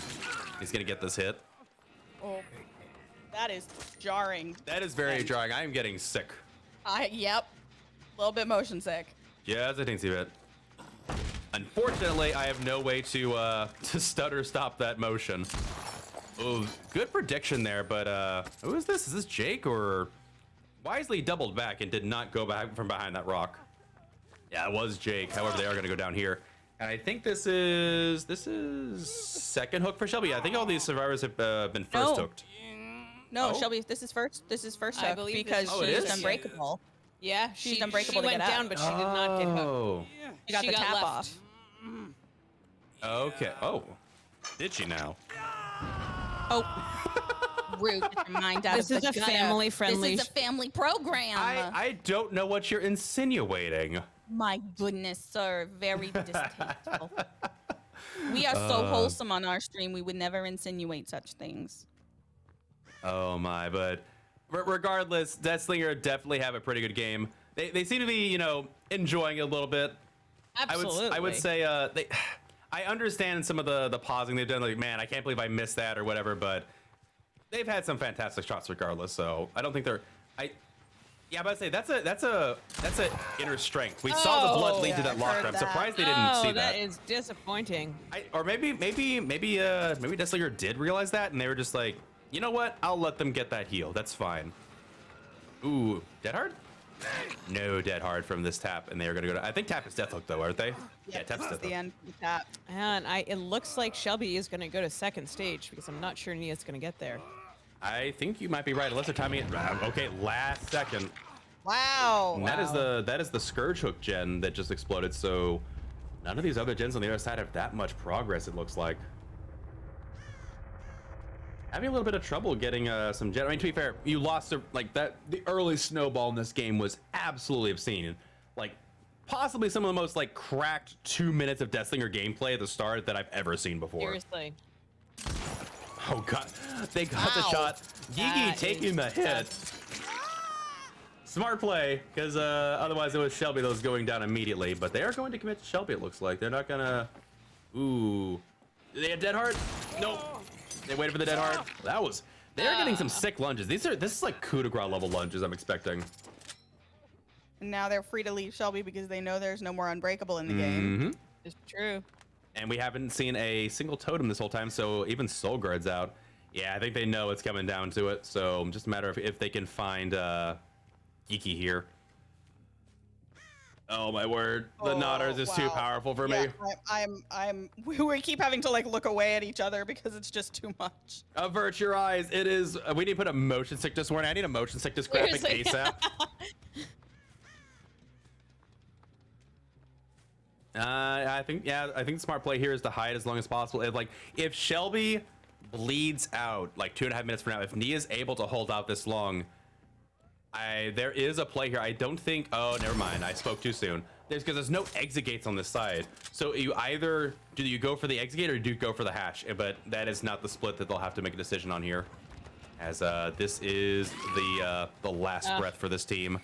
He's going to get this hit. Oh, that is jarring. That is very jarring. I am getting sick. Yep. A little bit motion sick. Just a teensy bit. Unfortunately, I have no way to stutter stop that motion. Oh, good prediction there, but who is this? Is this Jake or wisely doubled back and did not go back from behind that rock? Yeah, it was Jake. However, they are going to go down here. And I think this is second hook for Shelby. I think all these survivors have been first hooked. No, Shelby, this is first. This is first I hook believe because this she's is unbreakable. Yeah, She's unbreakable She to went get down, up. but she did not get hooked. Oh. She got the tap left. off. Okay. Oh. Did she now? Oh. Rude. Get your mind out This of is the a gutter. family-friendly. This is a family program. I don't know what you're insinuating. My goodness, sir. Very distasteful. We are so wholesome on our stream. We would never insinuate such things. Oh my, but regardless, Deathslinger definitely have a pretty good game. They seem to be, you know, enjoying it a little bit. Absolutely. I would say I understand some of the pausing they've done. Like, man, I can't believe I missed that or whatever. But they've had some fantastic shots regardless. So I don't think they're. Yeah, but I'd say that's a inner strength. We saw the blood lead to that locker. I'm surprised they didn't see that. That is disappointing. Or maybe Deathslinger did realize that, and they were just like, you know what? I'll let them get that heal. That's fine. Ooh, Dead Hard? No Dead Hard from this tap, and they are gonna go to. I think tap is Death Hook though, aren't they? Yeah, tap's Death Hook. The end of the tap. And it looks like Shelby is going to go to second stage because I'm not sure Nia's going to get there. I think you might be right, unless they're timing it. Okay, last second. Wow. And that is the Scourge Hook gen that just exploded. So none of these other gens on the other side have that much progress. It looks like. Having a little bit of trouble getting some gen. I mean, to be fair, you lost like that. The early snowball in this game was absolutely obscene. Like possibly some of the most like cracked 2 minutes of Deathslinger gameplay at the start that I've ever seen before. Seriously. Oh god, they got the shot. Gigi taking the hit. Smart play, because otherwise it was Shelby that was going down immediately. But they are going to commit to Shelby, it looks like. They're not gonna. Ooh. They had Dead Hard? Nope. They waited for the Dead Hard. That was. They're getting some sick lunges. This is like coup de grace level lunges I'm expecting. And now they're free to leave Shelby because they know there's no more Unbreakable in the game. It's true. And we haven't seen a single totem this whole time, so even Soul Guard's out. Yeah, I think they know it's coming down to it. So just a matter of if they can find Geeky here. Oh my word, the Nodders is too powerful for me. We keep having to like look away at each other because it's just too much. Avert your eyes. It is. We need to put a motion sickness warning. I need a motion sickness graphic ASAP. I think the smart play here is to hide as long as possible. If Shelby bleeds out like 2.5 minutes from now, if Nia's able to hold out this long, there is a play here. I don't think. Oh, never mind. I spoke too soon. Because there's no exit gates on this side. So you either do you go for the exit gate or do you go for the hatch? But that is not the split that they'll have to make a decision on here, as this is the last breath for this team.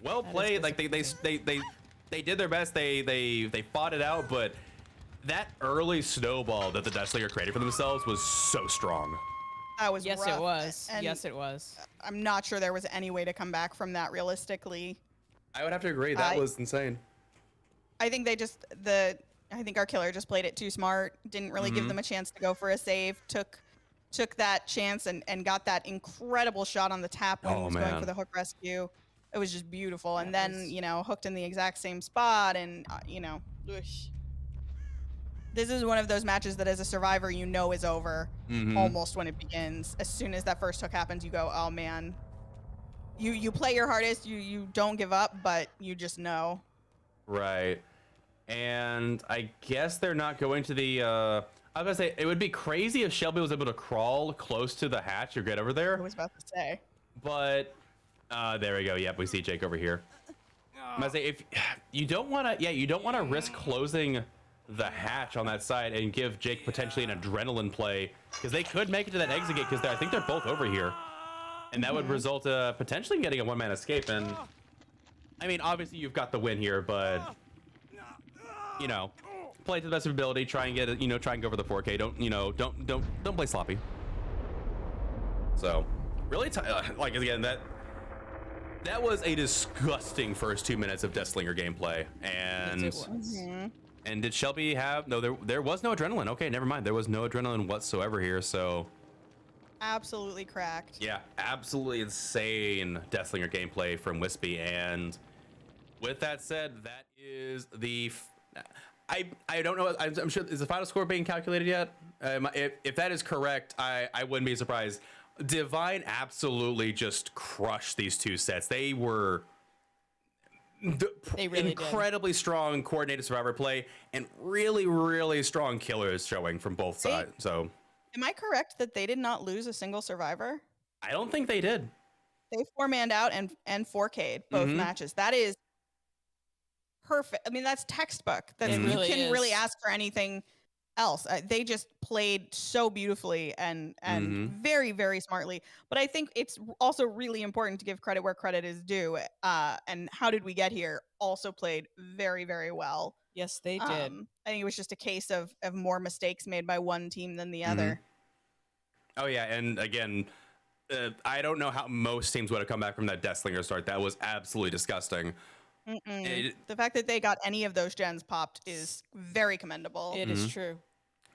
Well played. Like they did their best. They fought it out, but that early snowball that the Deathslinger created for themselves was so strong. That was yes, rough. it was. And yes, it was. I'm not sure there was any way to come back from that realistically. I would have to agree. That was insane. I think I think our killer just played it too smart. Didn't really give them a chance to go for a save. Took that chance and got that incredible shot on the tap when he was going for the hook rescue. It was just beautiful. And then, you know, hooked in the exact same spot and, you know, this is one of those matches that as a survivor, you know is over almost when it begins. As soon as that first hook happens, you go, oh man. You play your hardest, you don't give up, but you just know. Right. And I guess they're not going to the I was gonna say it would be crazy if Shelby was able to crawl close to the hatch or get over there. I was about to say. But there we go. Yep, we see Jake over here. I'm gonna say if you don't want to risk closing the hatch on that side and give Jake potentially an adrenaline play, because they could make it to that exit gate, because I think they're both over here, and that would result potentially in getting a one-man escape. And I mean, obviously you've got the win here, but you know, play to the best of your ability. Try and get it. You know, try and go for the 4K. Don't play sloppy. So really, like again, that was a disgusting first 2 minutes of Deathslinger gameplay. And Yes, it was. And did Shelby have no? There was no adrenaline. Okay, never mind. There was no adrenaline whatsoever here. So absolutely cracked. yeah, absolutely insane Deathslinger gameplay from Wispy. And with that said, that is I don't know. I'm sure, is the final score being calculated yet? If that is correct, I wouldn't be surprised. Divine absolutely just crushed these two sets. They were They really incredibly strong coordinated survivor play and really, really strong killers showing from both sides. So, am I correct that they did not lose a single survivor? I don't think they did. They 4-manned out and 4K'd both matches. That is perfect. I mean, that's textbook. That's you can really ask for anything else. They just played so beautifully and very, very smartly. But I think it's also really important to give credit where credit is due. And How Did We Get Here also played very, very well. Yes, they did. I think it was just a case of more mistakes made by one team than the other. Oh yeah, and again, I don't know how most teams would have come back from that Deathslinger start. That was absolutely disgusting. The fact that they got any of those gens popped is very commendable. It is true.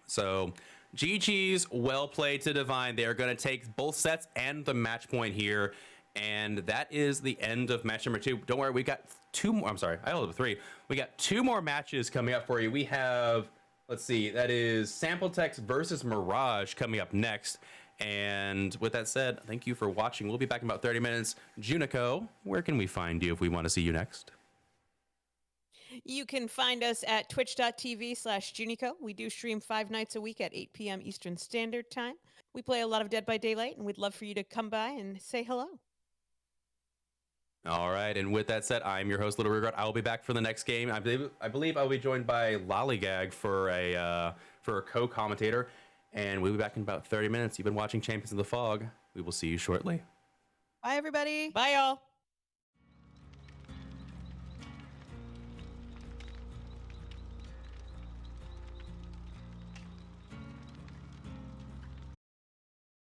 So GG's, well played to Divine. They are going to take both sets and the match point here. And that is the end of match number 2. Don't worry, we got 2 more. I'm sorry, I only have 3. We got 2 more matches coming up for you. We have, let's see, that is Sample Text versus Mirage coming up next. And with that said, thank you for watching. We'll be back in about 30 minutes. JuniKoh, where can we find you if we want to see you next? You can find us at twitch.tv/JuniKoh. We do stream 5 nights a week at 8 p.m. Eastern Standard Time. We play a lot of Dead by Daylight, and we'd love for you to come by and say hello. All right, and with that said, I'm your host, littlerugaard. I will be back for the next game. I believe I'll be joined by Lollygag for a co-commentator, and we'll be back in about 30 minutes. You've been watching Champions of the Fog. We will see you shortly. Bye, everybody. Bye, y'all.